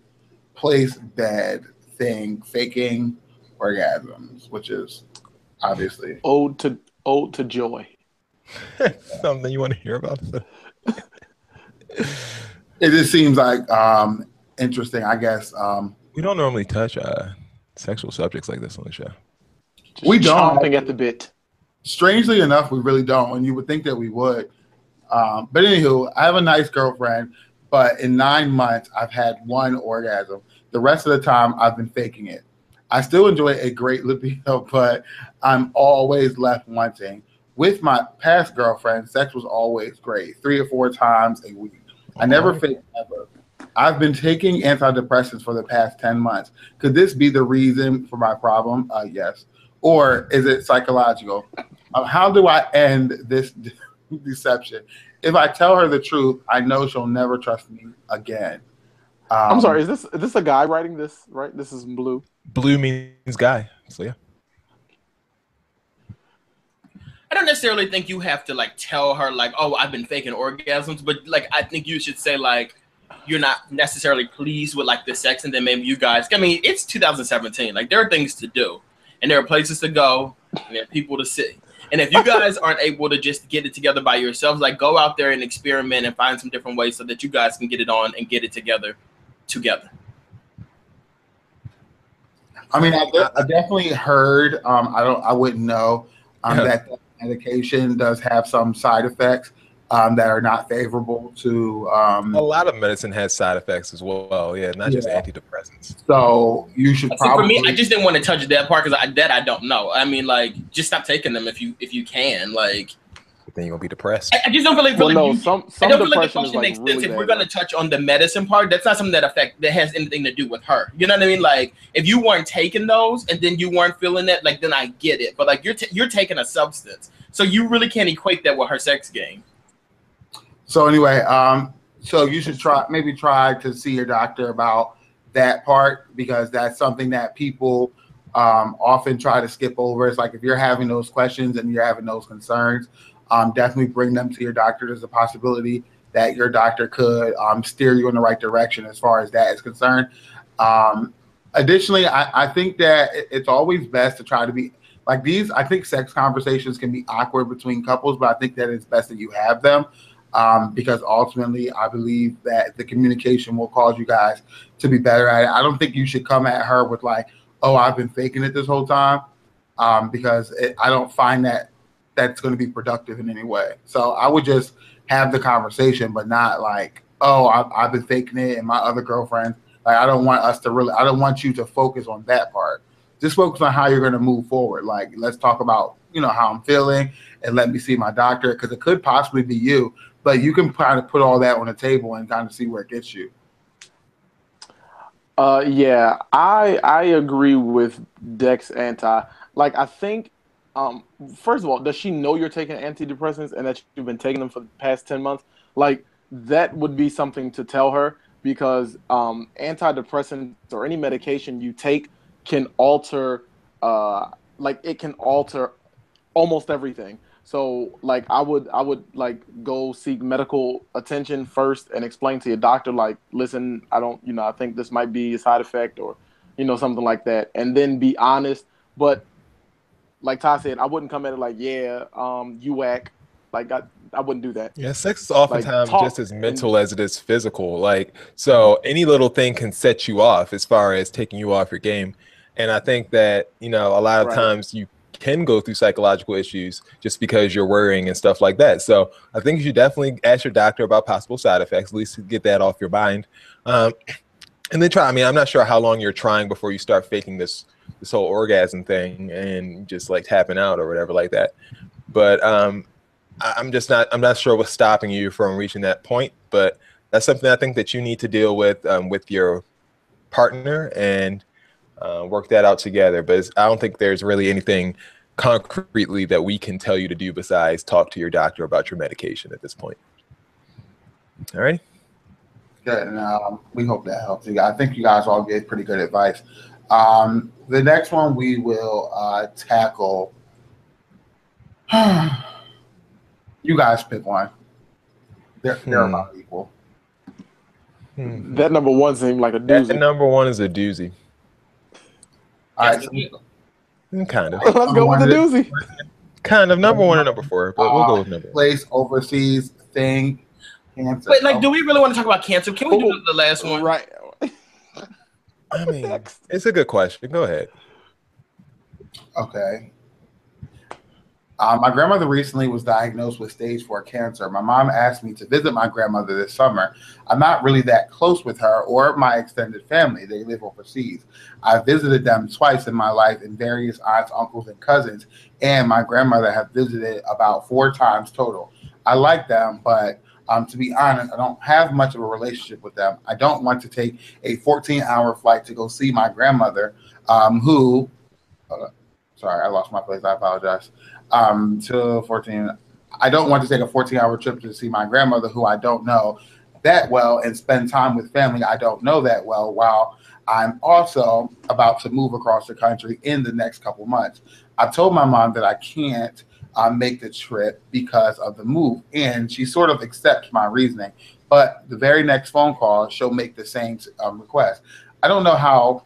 place, bed thing, faking orgasms, which is obviously ode to joy. Something you want to hear about? It just seems like interesting, I guess. We don't normally touch sexual subjects like this on the show. We don't. Chomping at the bit. Strangely enough, we really don't, and you would think that we would. But anywho, I have a nice girlfriend. But in 9 months, I've had one orgasm. The rest of the time, I've been faking it. I still enjoy a great libido, but I'm always left wanting. With my past girlfriend, sex was always great, 3 or 4 times a week. I never faked ever. I've been taking antidepressants for the past 10 months. Could this be the reason for my problem? Yes. Or is it psychological? How do I end this deception? If I tell her the truth, I know she'll never trust me again. I'm sorry, is this a guy writing this, right? This is blue. Blue means guy. So yeah. I don't necessarily think you have to like tell her like, oh, I've been faking orgasms, but like I think you should say like you're not necessarily pleased with like the sex, and then maybe you guys. I mean, it's 2017. Like there are things to do, and there are places to go, and there are people to see. And if you guys aren't able to just get it together by yourselves, like go out there and experiment and find some different ways so that you guys can get it on and get it together. I mean, I definitely heard. I wouldn't know that medication does have some side effects that are not favorable to. A lot of medicine has side effects as well. Yeah, not just antidepressants. So you should probably. For me, I just didn't want to touch that part because I don't know. I mean, like, just stop taking them if you can. Like, then you're gonna be depressed. I just don't feel like. Some I don't feel like the depression function makes really sense. If bad, we're gonna touch on the medicine part, that's not something that has anything to do with her. You know what I mean? Like, if you weren't taking those and then you weren't feeling that, like, then I get it. But like, you're taking a substance, so you really can't equate that with her sex game. So anyway, so you should try to see your doctor about that part because that's something that people often try to skip over. It's like if you're having those questions and you're having those concerns, definitely bring them to your doctor. There's a possibility that your doctor could steer you in the right direction as far as that is concerned. Additionally, I think that it's always best to try to be like these. I think sex conversations can be awkward between couples, but I think that it's best that you have them. Because ultimately, I believe that the communication will cause you guys to be better at it. I don't think you should come at her with like, oh, I've been faking it this whole time, because I don't find that that's going to be productive in any way. So I would just have the conversation, but not like, oh, I've been faking it and my other girlfriend. Like, I don't want you to focus on that part. Just focus on how you're going to move forward. Like, let's talk about, how I'm feeling and let me see my doctor, because it could possibly be you, but you can kind of put all that on the table and kind of see where it gets you. Yeah, I agree with Dex anti. Like, I think, first of all, does she know you're taking antidepressants and that you've been taking them for the past 10 months? Like, that would be something to tell her, because antidepressants or any medication you take can alter, it can alter almost everything. So like I would like go seek medical attention first and explain to your doctor, like, listen, I don't, I think this might be a side effect, or something like that, and then be honest. But like Ty said, I wouldn't come at it like, yeah, you whack. Like I wouldn't do that. Yeah, sex is oftentimes Like, just as mental as it is physical. Like, so any little thing can set you off as far as taking you off your game. And I think that, a lot of Right. times you can go through psychological issues just because you're worrying and stuff like that. So I think you should definitely ask your doctor about possible side effects, at least to get that off your mind. And then try. I mean, I'm not sure how long you're trying before you start faking this whole orgasm thing and just like tapping out or whatever like that. But I'm not sure what's stopping you from reaching that point, but that's something I think that you need to deal with your partner and work that out together. But I don't think there's really anything concretely that we can tell you to do besides talk to your doctor about your medication at this point. All right. Good. And we hope that helps you. I think you guys all gave pretty good advice. The next one we will tackle. You guys pick one. They're about equal. That number one seemed like a doozy. That number one is a doozy. All right. Kind of. Let's go with the doozy. Kind of. Number one and number four, but we'll go with number one. Place overseas thing. Cancer. Wait, like, do we really want to talk about cancer? Can we do the last one? Right. I mean, it's a good question. Go ahead. Okay. My grandmother recently was diagnosed with stage 4 cancer. My mom asked me to visit my grandmother this summer. I'm not really that close with her or my extended family. They live overseas. I visited them twice in my life, and various aunts, uncles, and cousins, and my grandmother have visited about 4 times total. I like them, but to be honest, I don't have much of a relationship with them. I don't want to take a 14-hour flight to go see my grandmother, who, sorry, I lost my place. I apologize. To 14. I don't want to take a 14-hour trip to see my grandmother, who I don't know that well, and spend time with family I don't know that well, while I'm also about to move across the country in the next couple months. I've told my mom that I can't make the trip because of the move, and she sort of accepts my reasoning. But the very next phone call, she'll make the same request. I don't know how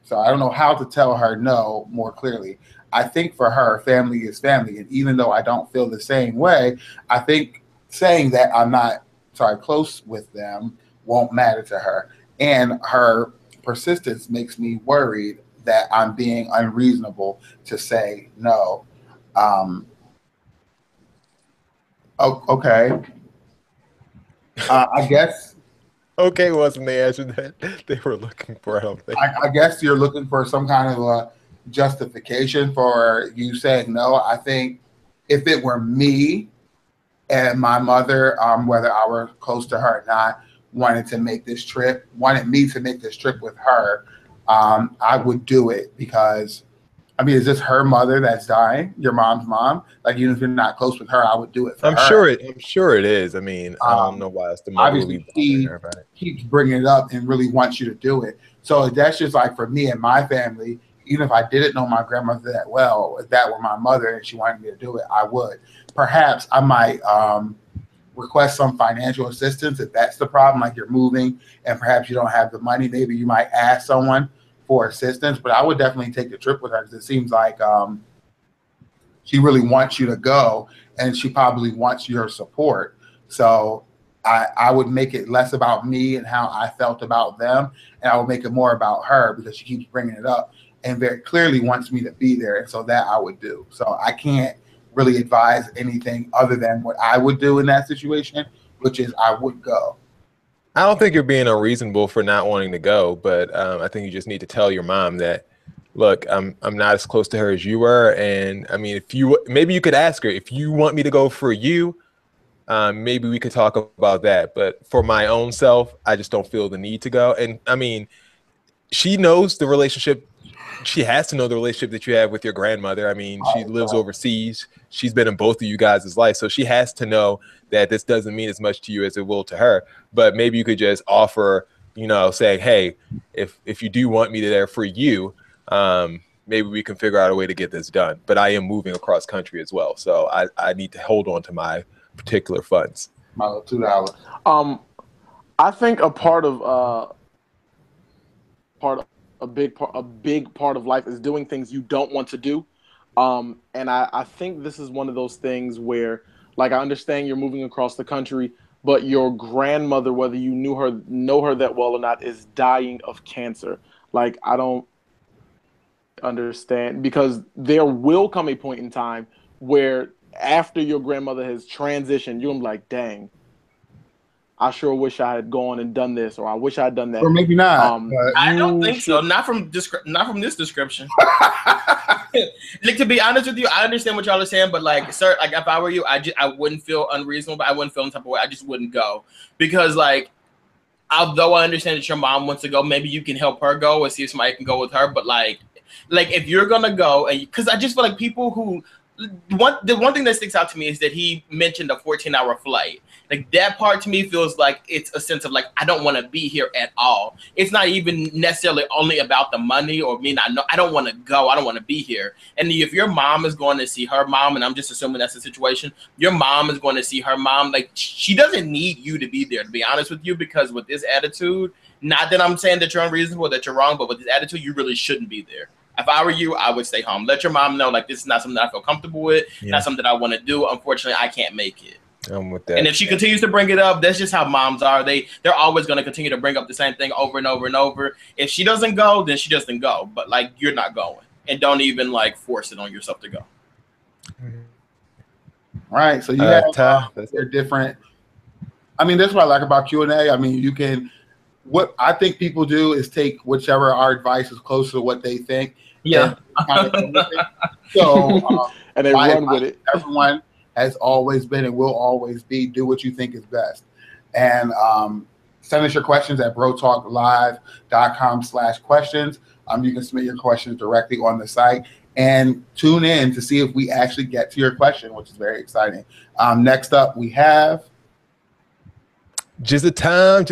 to tell her no more clearly. I think for her, family is family, and even though I don't feel the same way, I think saying that I'm not close with them won't matter to her. And her persistence makes me worried that I'm being unreasonable to say no. Okay. I guess. Okay wasn't the answer that they were looking for, I don't think. I guess you're looking for some kind of a justification for you saying no. I think if it were me and my mother, whether I were close to her or not, wanted me to make this trip with her, I would do it, because I mean, is this her mother that's dying? Your mom's mom? Like, even if you're not close with her, I would do it for her. I'm sure it is. I mean, I don't know why it's the mother would be bothering her about it. Keeps bringing it up and really wants you to do it. So that's just like for me and my family. Even if I didn't know my grandmother that well, if that were my mother and she wanted me to do it, I would. Perhaps I might request some financial assistance if that's the problem, like you're moving and perhaps you don't have the money. Maybe you might ask someone for assistance, but I would definitely take the trip with her, because it seems like she really wants you to go, and she probably wants your support. So I would make it less about me and how I felt about them, and I would make it more about her, because she keeps bringing it up and very clearly wants me to be there, and so that I would do. So I can't really advise anything other than what I would do in that situation, which is I would go. I don't think you're being unreasonable for not wanting to go, but I think you just need to tell your mom that, look, I'm not as close to her as you were, and I mean, maybe you could ask her, if you want me to go for you, maybe we could talk about that. But for my own self, I just don't feel the need to go. And I mean, she knows the relationship. She has to know the relationship that you have with your grandmother. I mean, she lives overseas. She's been in both of you guys' life. So she has to know that this doesn't mean as much to you as it will to her. But maybe you could just offer, you know, saying, hey, if you do want me there for you, maybe we can figure out a way to get this done. But I am moving across country as well. So I need to hold on to my particular funds. My little $2. I think a big part of life is doing things you don't want to do. And I think this is one of those things where, like, I understand you're moving across the country, but your grandmother, whether you know her that well or not, is dying of cancer. Like, I don't understand, because there will come a point in time where after your grandmother has transitioned, you're like, dang, I sure wish I had gone and done this, or I wish I had done that. Or maybe not. I don't think so. Not from this description. Like, to be honest with you, I understand what y'all are saying, but like, sir, like, if I were you, I wouldn't feel unreasonable, but I wouldn't feel in type of way. I just wouldn't go, because like, although I understand that your mom wants to go, maybe you can help her go and see if somebody can go with her. But like if you're gonna go, and because I just feel like people who. The one thing that sticks out to me is that he mentioned a 14-hour flight. Like, that part to me feels like it's a sense of like, I don't want to be here at all. It's not even necessarily only about the money or me not know. I don't want to go. I don't want to be here. And if your mom is going to see her mom, and I'm just assuming that's the situation, your mom is going to see her mom. Like, she doesn't need you to be there, to be honest with you, because with this attitude, not that I'm saying that you're unreasonable, that you're wrong, but with this attitude, you really shouldn't be there. If I were you, I would stay home. Let your mom know, like, this is not something that I feel comfortable with, not something that I want to do. Unfortunately, I can't make it. I'm with that. And if she continues to bring it up, that's just how moms are. They're always going to continue to bring up the same thing over and over and over. If she doesn't go, then she doesn't go. But like, you're not going, and don't even like force it on yourself to go. Right. So you have they're different. I mean, that's what I like about Q&A. I mean, you can. What I think people do is take whichever our advice is closer to what they think. Yeah. So and they run with it. Everyone has always been and will always be, do what you think is best. And send us your questions at brotalklive.com/questions. You can submit your questions directly on the site, and tune in to see if we actually get to your question, which is very exciting. Next up, we have Jizza time.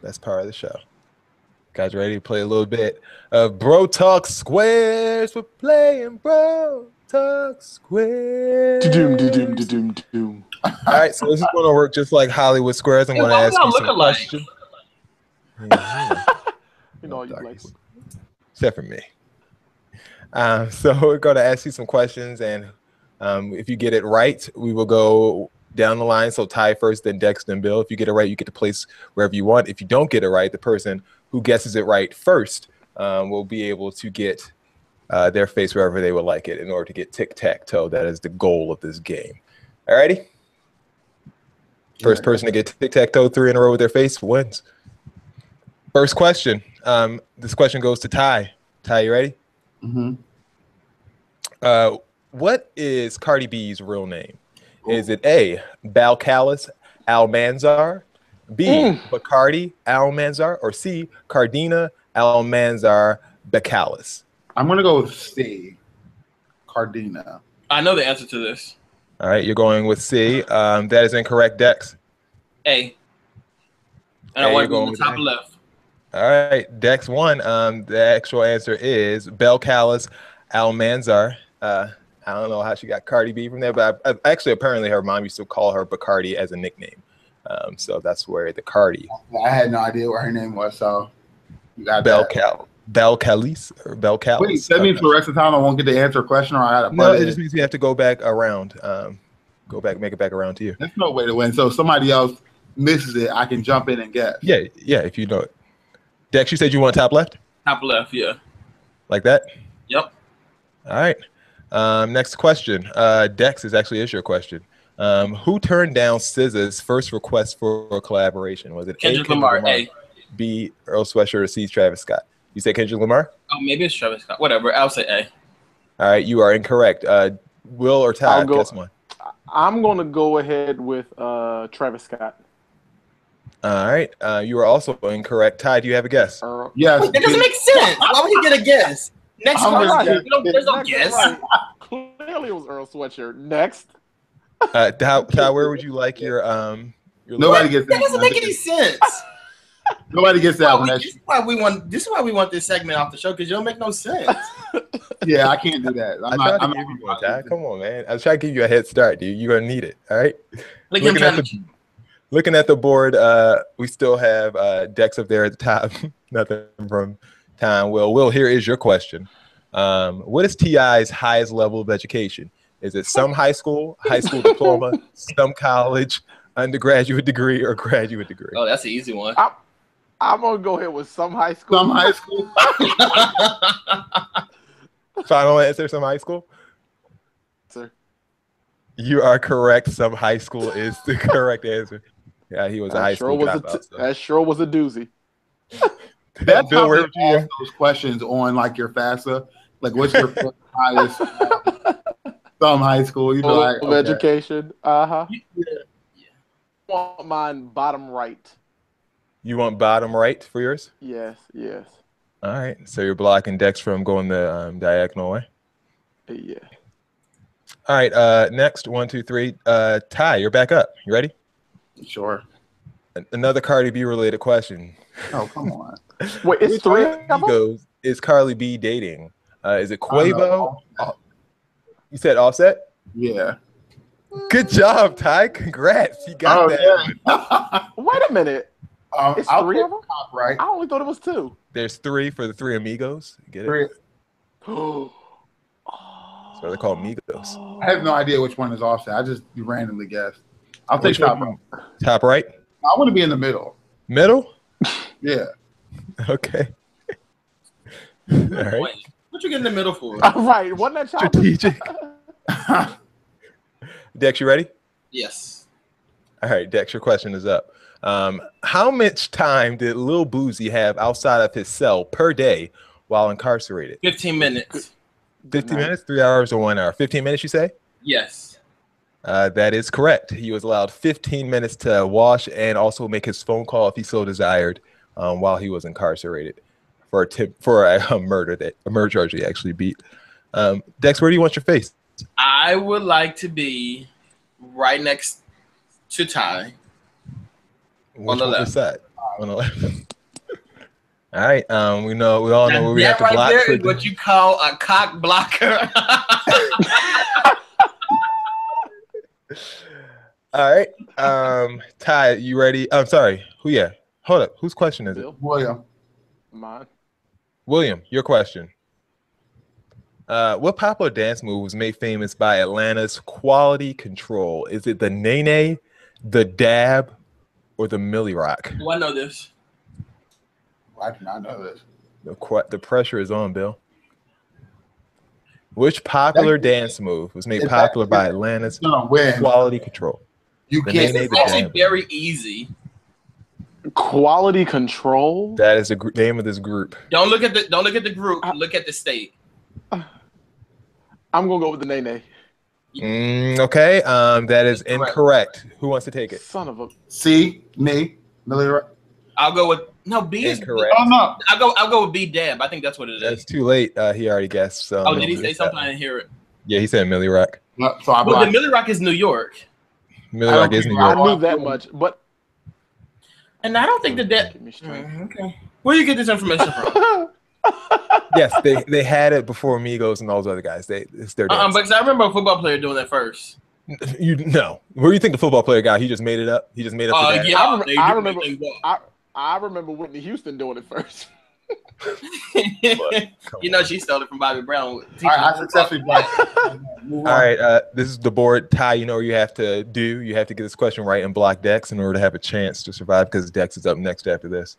That's part of the show. Guys, ready to play a little bit of Bro Talk Squares? We're playing Bro Talk Squares. Doom. All right, so this is going to work just like Hollywood Squares. I'm going to ask you some questions. You know, you like, except for me. So we're going to ask you some questions, and if you get it right, we will go down the line. So Ty first, then Dex, then Bill. If you get it right, you get to place wherever you want. If you don't get it right, the person who guesses it right first will be able to get their face wherever they would like it in order to get tic-tac-toe. That is the goal of this game. All righty? First person to get tic-tac-toe 3 in a row with their face wins. First question. This question goes to Ty. Ty, you ready? Mm-hmm. What is Cardi B's real name? Is it A, Balcalis Almanzar, B, Bacardi Almanzar, or C, Cardina Almanzar Bacalis? I'm going to go with C, Cardina. I know the answer to this. All right, you're going with C. That is incorrect, Dex. A. And I want to go on the top left. All right, Dex won. The actual answer is Balcalis Almanzar. I don't know how she got Cardi B from there, but actually, apparently, her mom used to call her Bacardi as a nickname. So that's where the Cardi. I had no idea what her name was, so you got Balcalis or Balcalis. Wait, that means for the rest of the time I won't get to answer a question, or I got to. No, it just means you have to go back around. Make it back around to you. There's no way to win. So if somebody else misses it, I can jump in and guess. Yeah, if you know it. Dex, you said you want top left? Top left, yeah. Like that? Yep. All right. Next question. Dex is your question. Who turned down SZA's first request for a collaboration? Was it Kendrick Lamar, A. B, Earl Sweatshirt, or C, Travis Scott? You say Kendrick Lamar? Oh, maybe it's Travis Scott. Whatever. I'll say A. All right, you are incorrect. Will or Ty? Guess one. I'm going to go ahead with Travis Scott. All right, you are also incorrect. Ty, do you have a guess? Yes. It doesn't make sense. Why would he get a guess? Next question. There's no guess. Right. Clearly, it was Earl Sweatshirt. Next. Ty, where would you like your Nobody gets that. That doesn't make any sense. Nobody gets that one. This is why we want this segment off the show, because you don't make no sense. Yeah, I can't do that. I'm not give you one, Ty. Come on, man. I was trying to give you a head start, dude. You're gonna need it. All right. Looking at the board, we still have Dex up there at the top. Nothing from time. Will, here is your question. What is T.I.'s highest level of education? Is it some high school diploma, some college, undergraduate degree, or graduate degree? Oh, that's an easy one. I'm going to go ahead with some high school. Some high school. Final answer, some high school? Sir. You are correct. Some high school is the correct answer. Yeah, he was a high school dropout. That sure was a doozy. That's Bill, where would you ask those questions on like your FAFSA? Like, what's your highest some high school? You know, like, okay. Education. Yeah. I want mine bottom right. You want bottom right for yours? Yes. All right. So you're blocking Dex from going the diagonal way? Yeah. All right. Next, 1, 2, 3. Ty, you're back up. You ready? Sure. Another Cardi B related question. Oh, come on. Wait, it's three egos is Cardi B dating? Is it Quavo? You said Offset? Yeah. Good job, Ty. Congrats. You got that. Yeah. Wait a minute. It's three of them? Top right. I only thought it was two. There's 3 for the 3 amigos. Get it? Oh. So they're called Migos. I have no idea which one is Offset. I just randomly guessed. I'll take top right. Top right? I want to be in the middle. Middle? Yeah. Okay. All right. What you get in the middle for? Right. Wasn't that strategic? Dex, you ready? Yes. All right, Dex, your question is up. How much time did Lil Boozy have outside of his cell per day while incarcerated? 15 minutes. 15 minutes, 3 hours, or 1 hour? 15 minutes, you say? Yes. That is correct. He was allowed 15 minutes to wash and also make his phone call if he so desired while he was incarcerated for a murder charge he actually beat. Dex, where do you want your face? I would like to be right next to Ty. On the left. Side? On the left. All right. We all know where we have to block. There is what you call a cock blocker. All right. Ty, you ready? I'm sorry. Hold up. Whose question is it? William. Mine. William, your question. What popular dance move was made famous by Atlanta's Quality Control? Is it the Nene, the Dab, or the Millie Rock? Do I know this? I do not know this. The pressure is on, Bill. Which popular dance move was made popular by Atlanta's Quality Control? You can't. It's actually very easy. Quality Control. That is the name of this group. Don't look at the group. Look at the state. I'm gonna go with the Nene. Okay. That is incorrect. Who wants to take it? Son of a. C, me, Millie Rock. I'll go with B is incorrect. Oh no. I'll go with B Dab. I think that's what it is. That's too late. He already guessed. So did he say something? I didn't hear it. Yeah, he said Millie Rock. No, so the Millie Rock is New York. Millie Rock is New York. I knew that much, but. And I don't think that. Okay. Where do you get this information from? Yes, they had it before Migos and all those other guys. It's their dance. Because I remember a football player doing that first. Where do you think the football player got? He just made it up. He just made up. The Yeah, I remember Whitney Houston doing it first. She stole it from Bobby Brown. I successfully blocked. All right, this is the board. Ty, you know what you have to do? You have to get this question right and block Dex in order to have a chance to survive, because Dex is up next after this.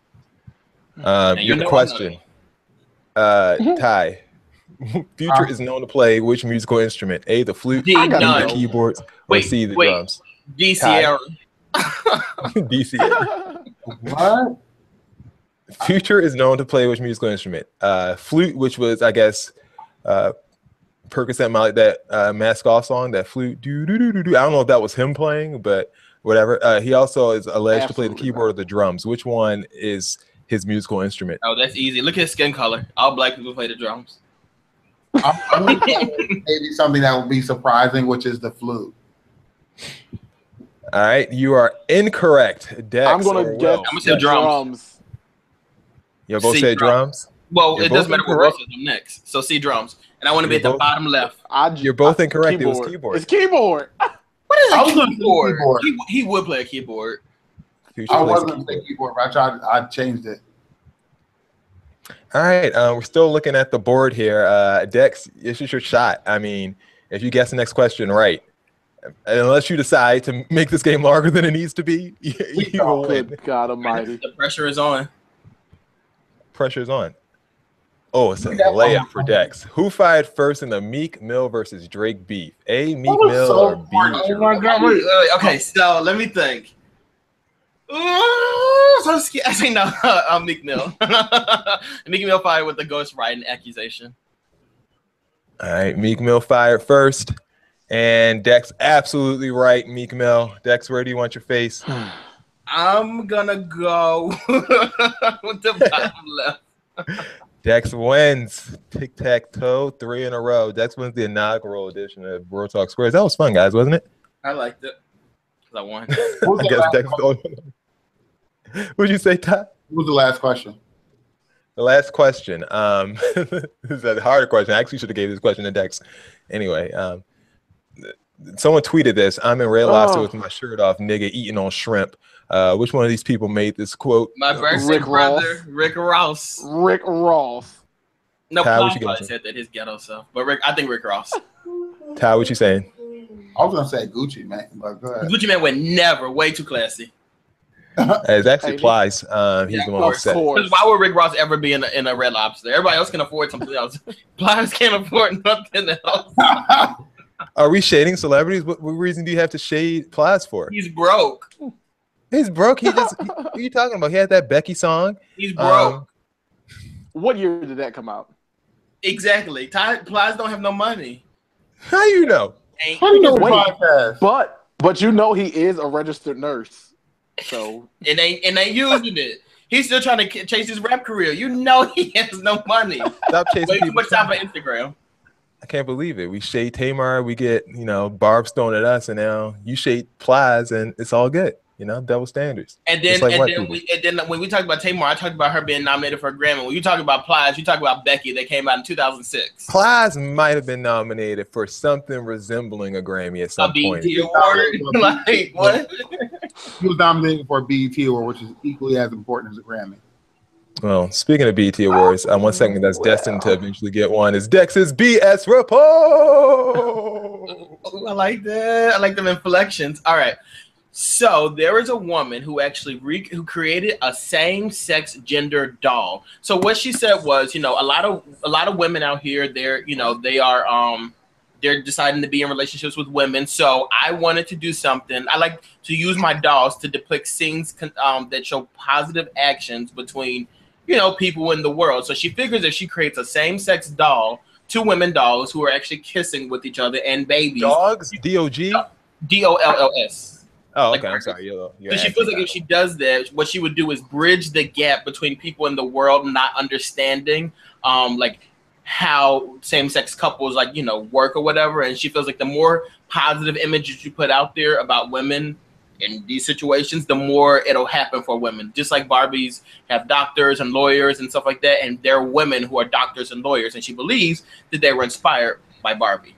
Your question, Ty, Future is known to play which musical instrument? A, the flute, D, B, the none. keyboards, or Wait, C, the wait. drums? D Sierra. D, Sierra. What? Future is known to play which musical instrument? Flute, which was, I guess, Percocet Molly, that Mask Off song, that flute. Do, do, do, do, do. I don't know if that was him playing, but whatever. He also is alleged to play the keyboard or the drums. Which one is his musical instrument? Oh, that's easy. Look at his skin color. All black people play the drums. I'm gonna say maybe something that would be surprising, which is the flute. All right, you are incorrect. Dex, I'm gonna guess. I'm gonna say drums. You both C, said drums. Well, You're it doesn't both matter what both of them next. So C, drums. And I want to be at the bottom left. You're both incorrect. It was keyboard. It's keyboard. What is I was a gonna say keyboard? keyboard. He would play a keyboard. Future I plays wasn't keyboard. gonna say keyboard, but I changed it. All right, we're still looking at the board here. Dex, this is your shot. I mean, if you guess the next question right, unless you decide to make this game longer than it needs to be, you will win. Good God Almighty! The pressure is on. Pressure's on. Oh, it's a layup for Dex. Who fired first in the Meek Mill versus Drake beef? A, Meek Mill, or B? Oh my God! Wait. Okay, so let me think. Ooh, so scared. I say no. Meek Mill. Meek Mill fired with the ghostwriting accusation. All right, Meek Mill fired first, and Dex absolutely right. Meek Mill. Dex, where do you want your face? I'm gonna go with the bottom left. Dex wins. Tic-tac-toe, 3 in a row. Dex wins the inaugural edition of World Talk Squares. That was fun, guys, wasn't it? I liked it. I won. I guess Dex is the only one. What'd you say, Todd? What was the last question? The last question. This is a harder question. I actually should have gave this question to Dex. Anyway, someone tweeted this. I'm in Red Lobster with my shirt off, nigga, eating on shrimp. Which one of these people made this quote? My birthday brother, Rick Ross. Rick Ross. No, Ty, Pop probably said that his ghetto stuff, but I think Rick Ross. Ty, what you saying? I was gonna say Gucci Mane, but go ahead. Gucci Mane would never. Way too classy. It's actually Plies. He's the one who said. Because why would Rick Ross ever be in a Red Lobster? Everybody else can afford something else. Plies can't afford nothing else. Are we shading celebrities? What reason do you have to shade Plies for? He's broke. He's broke. What are you talking about? He had that Becky song. He's broke. What year did that come out? Exactly. Plies don't have no money. How you know? How do you know podcast? But you know he is a registered nurse. So and ain't using it. He's still trying to chase his rap career. You know he has no money. Stop chasing Way too people. much time for Instagram. I can't believe it. We shade Tamar, we get, Barb's thrown at us, and now you shade Plies, and it's all good. Double standards. And then, when we talk about Tamar, I talked about her being nominated for a Grammy. When you talk about Plies, you talk about Becky that came out in 2006. Plies might have been nominated for something resembling a Grammy at some point. BT award? Like, what? He was nominated for a BET award, which is equally as important as a Grammy. Well, speaking of BET awards, one segment that's destined to eventually get one is Dex's BS Report. I like that. I like them inflections. All right. So there is a woman who actually who created a same-sex gender doll. So what she said was, a lot of women out here, they're deciding to be in relationships with women. So I wanted to do something. I like to use my dolls to depict scenes that show positive actions between, people in the world. So she figures if she creates a same-sex doll, 2 women dolls who are actually kissing with each other and babies. Dogs? D-O-G? D-O-L-L-S. Oh, okay. I'm sorry. You're So she feels like if she does that, what she would do is bridge the gap between people in the world not understanding, how same-sex couples, work or whatever. And she feels like the more positive images you put out there about women in these situations, the more it'll happen for women. Just like Barbies have doctors and lawyers and stuff like that, and there are women who are doctors and lawyers, and she believes that they were inspired by Barbie.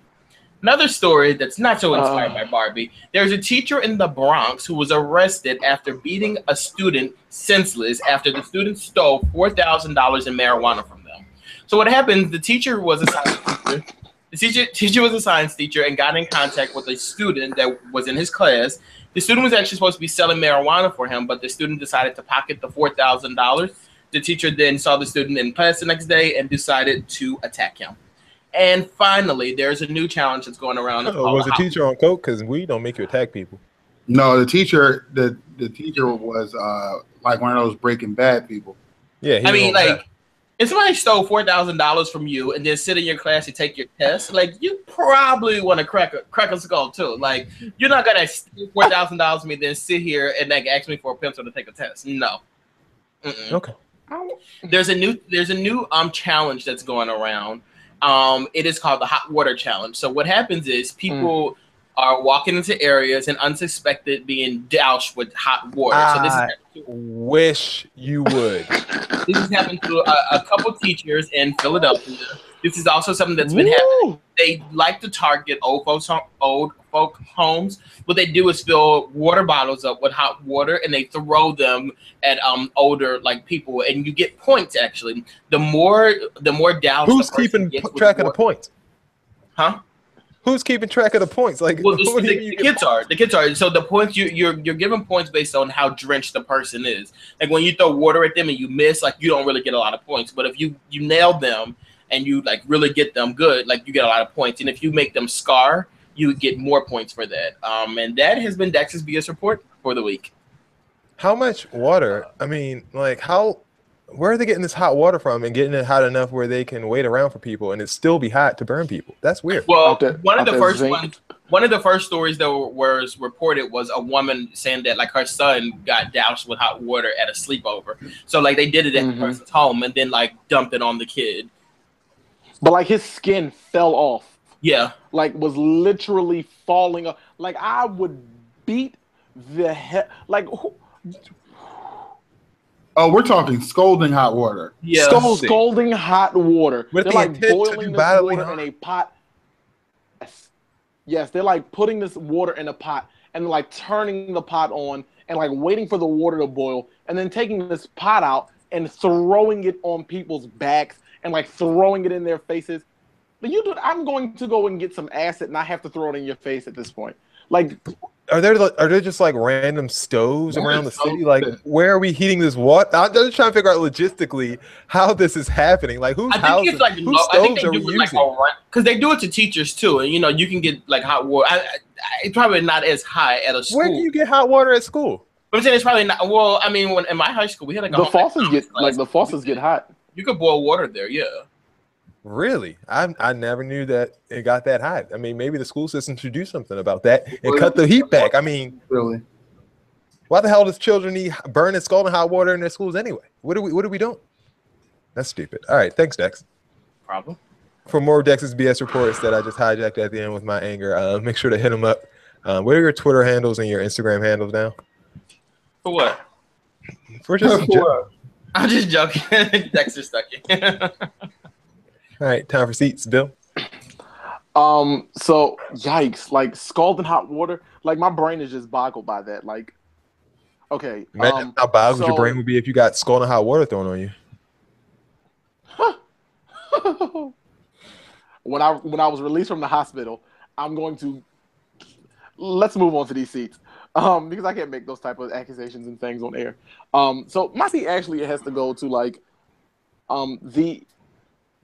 Another story that's not so inspired by Barbie. There's a teacher in the Bronx who was arrested after beating a student senseless after the student stole $4,000 in marijuana from them. So what happened, the teacher was a science teacher. The teacher was a science teacher and got in contact with a student that was in his class. The student was actually supposed to be selling marijuana for him, but the student decided to pocket the $4,000. The teacher then saw the student in class the next day and decided to attack him. And finally, there's a new challenge that's going around. Was the teacher on coke? Because we don't make you attack people. No, the teacher was like one of those Breaking Bad people. Yeah, I mean, like, if somebody stole $4,000 from you and then sit in your class and take your test, like, you probably want to crack a skull too. Like, you're not gonna steal $4,000 from me, then sit here and like ask me for a pencil to take a test. No. Mm-mm. Okay. There's a new challenge that's going around. It is called the hot water challenge. So what happens is people are walking into areas and unsuspected being doused with hot water. I wish you would. This has happened to a couple teachers in Philadelphia. This is also something that's been happening. They like to target old folk homes. What they do is fill water bottles up with hot water and they throw them at older like people, and you get points. Actually, the more doused. Who's keeping track of the points? Huh? Who's keeping track of the points? Like, well, the kids are. The kids are. So the points you're given points based on how drenched the person is. Like when you throw water at them and you miss, like you don't really get a lot of points. But if you nail them and you like really get them good, like you get a lot of points. And if you make them scar, you get more points for that. And that has been Dex's BS report for the week. How much water? I mean, like where are they getting this hot water from and getting it hot enough where they can wait around for people and it still be hot to burn people? That's weird. Well, one of the first stories that was reported was a woman saying that like her son got doused with hot water at a sleepover. So like they did it at the person's home and then like dumped it on the kid. But like his skin fell off. Yeah. Like was literally falling off. Like I would beat the heck. Like oh, we're talking scalding hot water. Yeah. Scalding hot water. With they're the like boiling this water in a pot. Yes, they're like putting this water in a pot and like turning the pot on and like waiting for the water to boil and then taking this pot out and throwing it on people's backs and like throwing it in their faces. I'm going to go and get some acid and I have to throw it in your face at this point. Like, are there just like random stoves around the city? Like, where are we heating this water? I'm just trying to figure out logistically how this is happening. Like, whose houses, whose stoves are we using? Because they do it to teachers too, and you can get like hot water. It's probably not as high at a school. Where do you get hot water at school? But I'm saying it's probably not. Well, I mean, in my high school we had like the faucets get hot. You could boil water there, yeah. Really? I never knew that it got that hot. I mean, maybe the school system should do something about that and cut the heat back. I mean, really? Why the hell does children need burning scalding hot water in their schools anyway? What are we doing? That's stupid. All right, thanks, Dex. Problem. For more Dex's BS reports that I just hijacked at the end with my anger, make sure to hit him up. What are your Twitter handles and your Instagram handles now? For what? For just I'm just joking. Dexter's stuck in. All right, time for seats, Bill. So yikes, like scalding hot water, like my brain is just boggled by that. Like, okay. Imagine how boggled your brain would be if you got scalding hot water thrown on you. When I was released from the hospital, let's move on to these seats. Because I can't make those type of accusations and things on air. So my seat actually has to go to like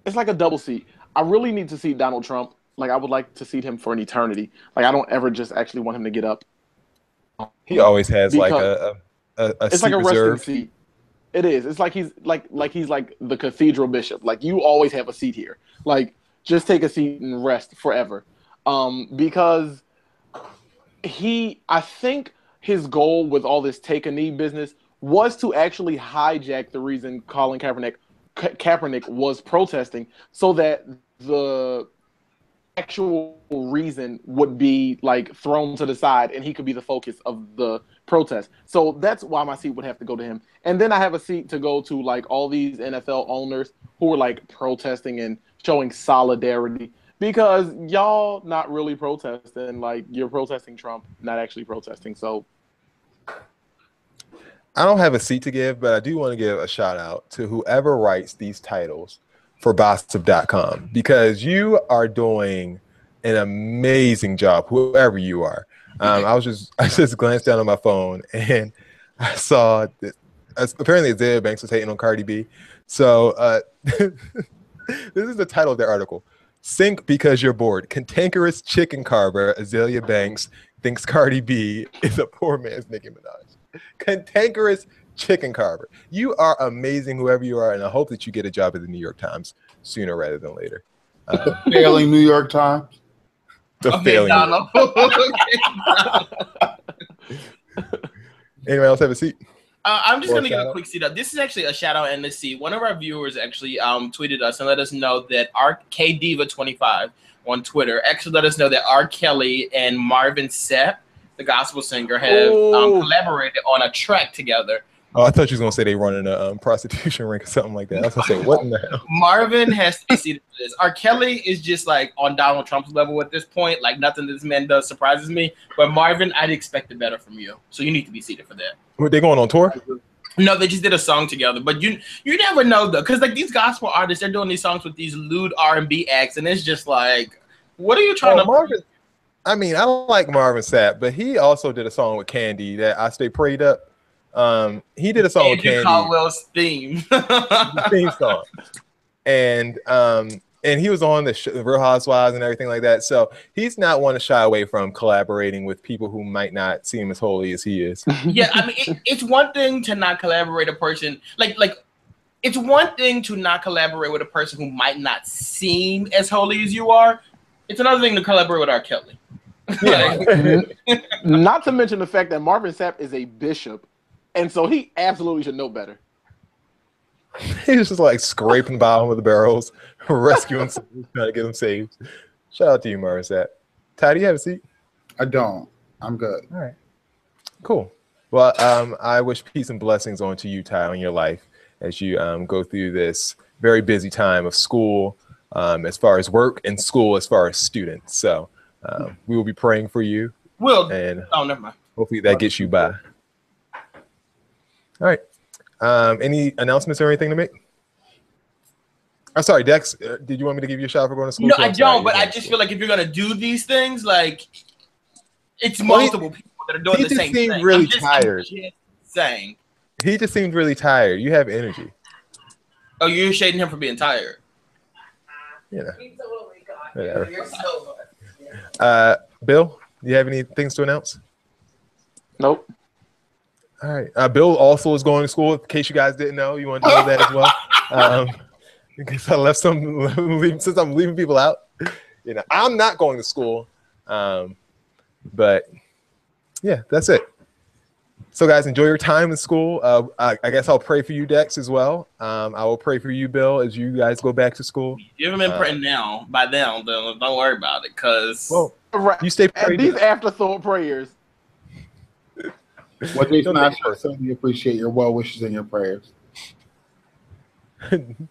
it's like a double seat. I really need to see Donald Trump. Like, I would like to seat him for an eternity. Like, I don't ever just actually want him to get up. He always has like a it's seat like a reserved. resting seat. It is. It's like he's like the cathedral bishop. Like, you always have a seat here. Like, just take a seat and rest forever. Because I think his goal with all this TakeAKnee business was to actually hijack the reason Colin Kaepernick was protesting, so that the actual reason would be like thrown to the side and he could be the focus of the protest. So that's why my seat would have to go to him. And then I have a seat to go to like all these NFL owners who were like protesting and showing solidarity, because y'all not really protesting. Like, you're protesting Trump, not actually protesting. So I don't have a seat to give, but I do want to give a shout out to whoever writes these titles for Bossip.com, because you are doing an amazing job, whoever you are. I just glanced down on my phone and I saw that apparently Isaiah Banks was hating on Cardi B. So this is the title of their article. Sink because you're bored. Cantankerous chicken carver Azalea Banks thinks Cardi B is a poor man's Nicki Minaj. Cantankerous chicken carver. You are amazing, whoever you are, and I hope that you get a job at the New York Times sooner rather than later. The failing New York Times. The failing. Donald. Anyone else have a seat? I'm just going to give a quick seat up. This is actually a shout out and a seat. One of our viewers actually tweeted us and let us know that Diva25 on Twitter actually let us know that R. Kelly and Marvin Sapp, the gospel singer, have collaborated on a track together. Oh, I thought you was going to say they run in a prostitution ring or something like that. I was going to say, what in the hell? Marvin has to be seated for this. R. Kelly is just like on Donald Trump's level at this point. Like nothing this man does surprises me. But Marvin, I'd expect it better from you. So you need to be seated for that. Were they going on tour? No, they just did a song together. But you never know though, because like these gospel artists, they're doing these songs with these lewd R&B acts, and it's just like, what are you trying to? Marvin, I mean, I don't like Marvin Sapp, but he also did a song with Candy that I Stay Prayed Up. He did a song with Candy. Caldwell's theme. The theme song. And he was on the Real Housewives and everything like that. So he's not one to shy away from collaborating with people who might not seem as holy as he is. Yeah, I mean, it's one thing to not collaborate a person like it's one thing to not collaborate with a person who might not seem as holy as you are. It's another thing to collaborate with R. Kelly. Yeah. Not to mention the fact that Marvin Sapp is a bishop, and so he absolutely should know better. He's just like scraping the bottom of the barrels, rescuing someone, trying to get them saved. Shout out to you, Marvin Sapp. Ty, do you have a seat? I don't. I'm good. All right. Cool. Well, I wish peace and blessings onto you, Ty, in your life as you go through this very busy time of school, as far as work, and school as far as students. So we will be praying for you. Never mind. Hopefully that gets you by. All right. Any announcements or anything to make? I'm sorry, Dex. Did you want me to give you a shout for going to school? No, I don't. But I just feel like if you're gonna do these things, like it's multiple people that are doing the same thing. He seemed really tired. Saying he just seemed really tired. You have energy. Oh, you're shading him for being tired. You know. He totally got you. Whatever. You're so Bill, do you have any things to announce? Nope. All right. Bill also is going to school. In case you guys didn't know, you want to know that as well. In case I left since I'm leaving people out. You know, I'm not going to school. But yeah, that's it. So guys, enjoy your time in school. I guess I'll pray for you, Dex, as well. I will pray for you, Bill, as you guys go back to school. You haven't been praying now. By now, don't worry about it, because right. You stay prayed. These afterthought prayers. What they not certainly appreciate your well wishes and your prayers.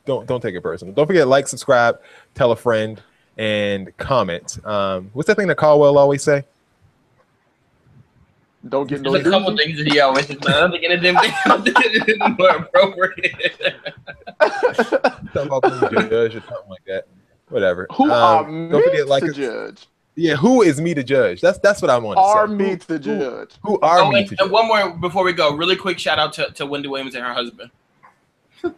don't take it personal. Don't forget, like, subscribe, tell a friend, and comment. What's that thing that Caldwell always say? Don't get no. There's a couple things that he always says, but I don't think any of them things are more appropriate. Something about being judge or something like that. Whatever. Who are don't forget, like, to judge? Yeah, who is me to judge? That's what I want to say. Are me to judge? Who are me to judge? And one more before we go, really quick shout out to Wendy Williams and her husband.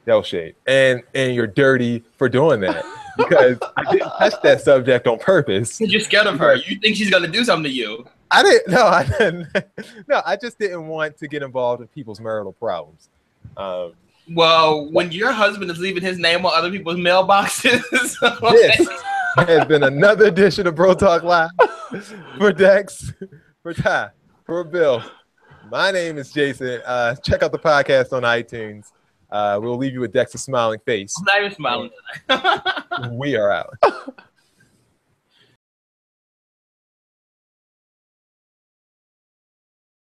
That was shade. And you're dirty for doing that because I didn't touch that subject on purpose. You're scared of her. You think she's gonna do something to you. I didn't. No, I just didn't want to get involved in people's marital problems. Well, when your husband is leaving his name on other people's mailboxes. This has been another edition of Bro Talk Live. For Dex, for Ty, for Bill. My name is Jason. Check out the podcast on iTunes. We'll leave you with Dex's smiling face. I'm not even smiling tonight. We are out.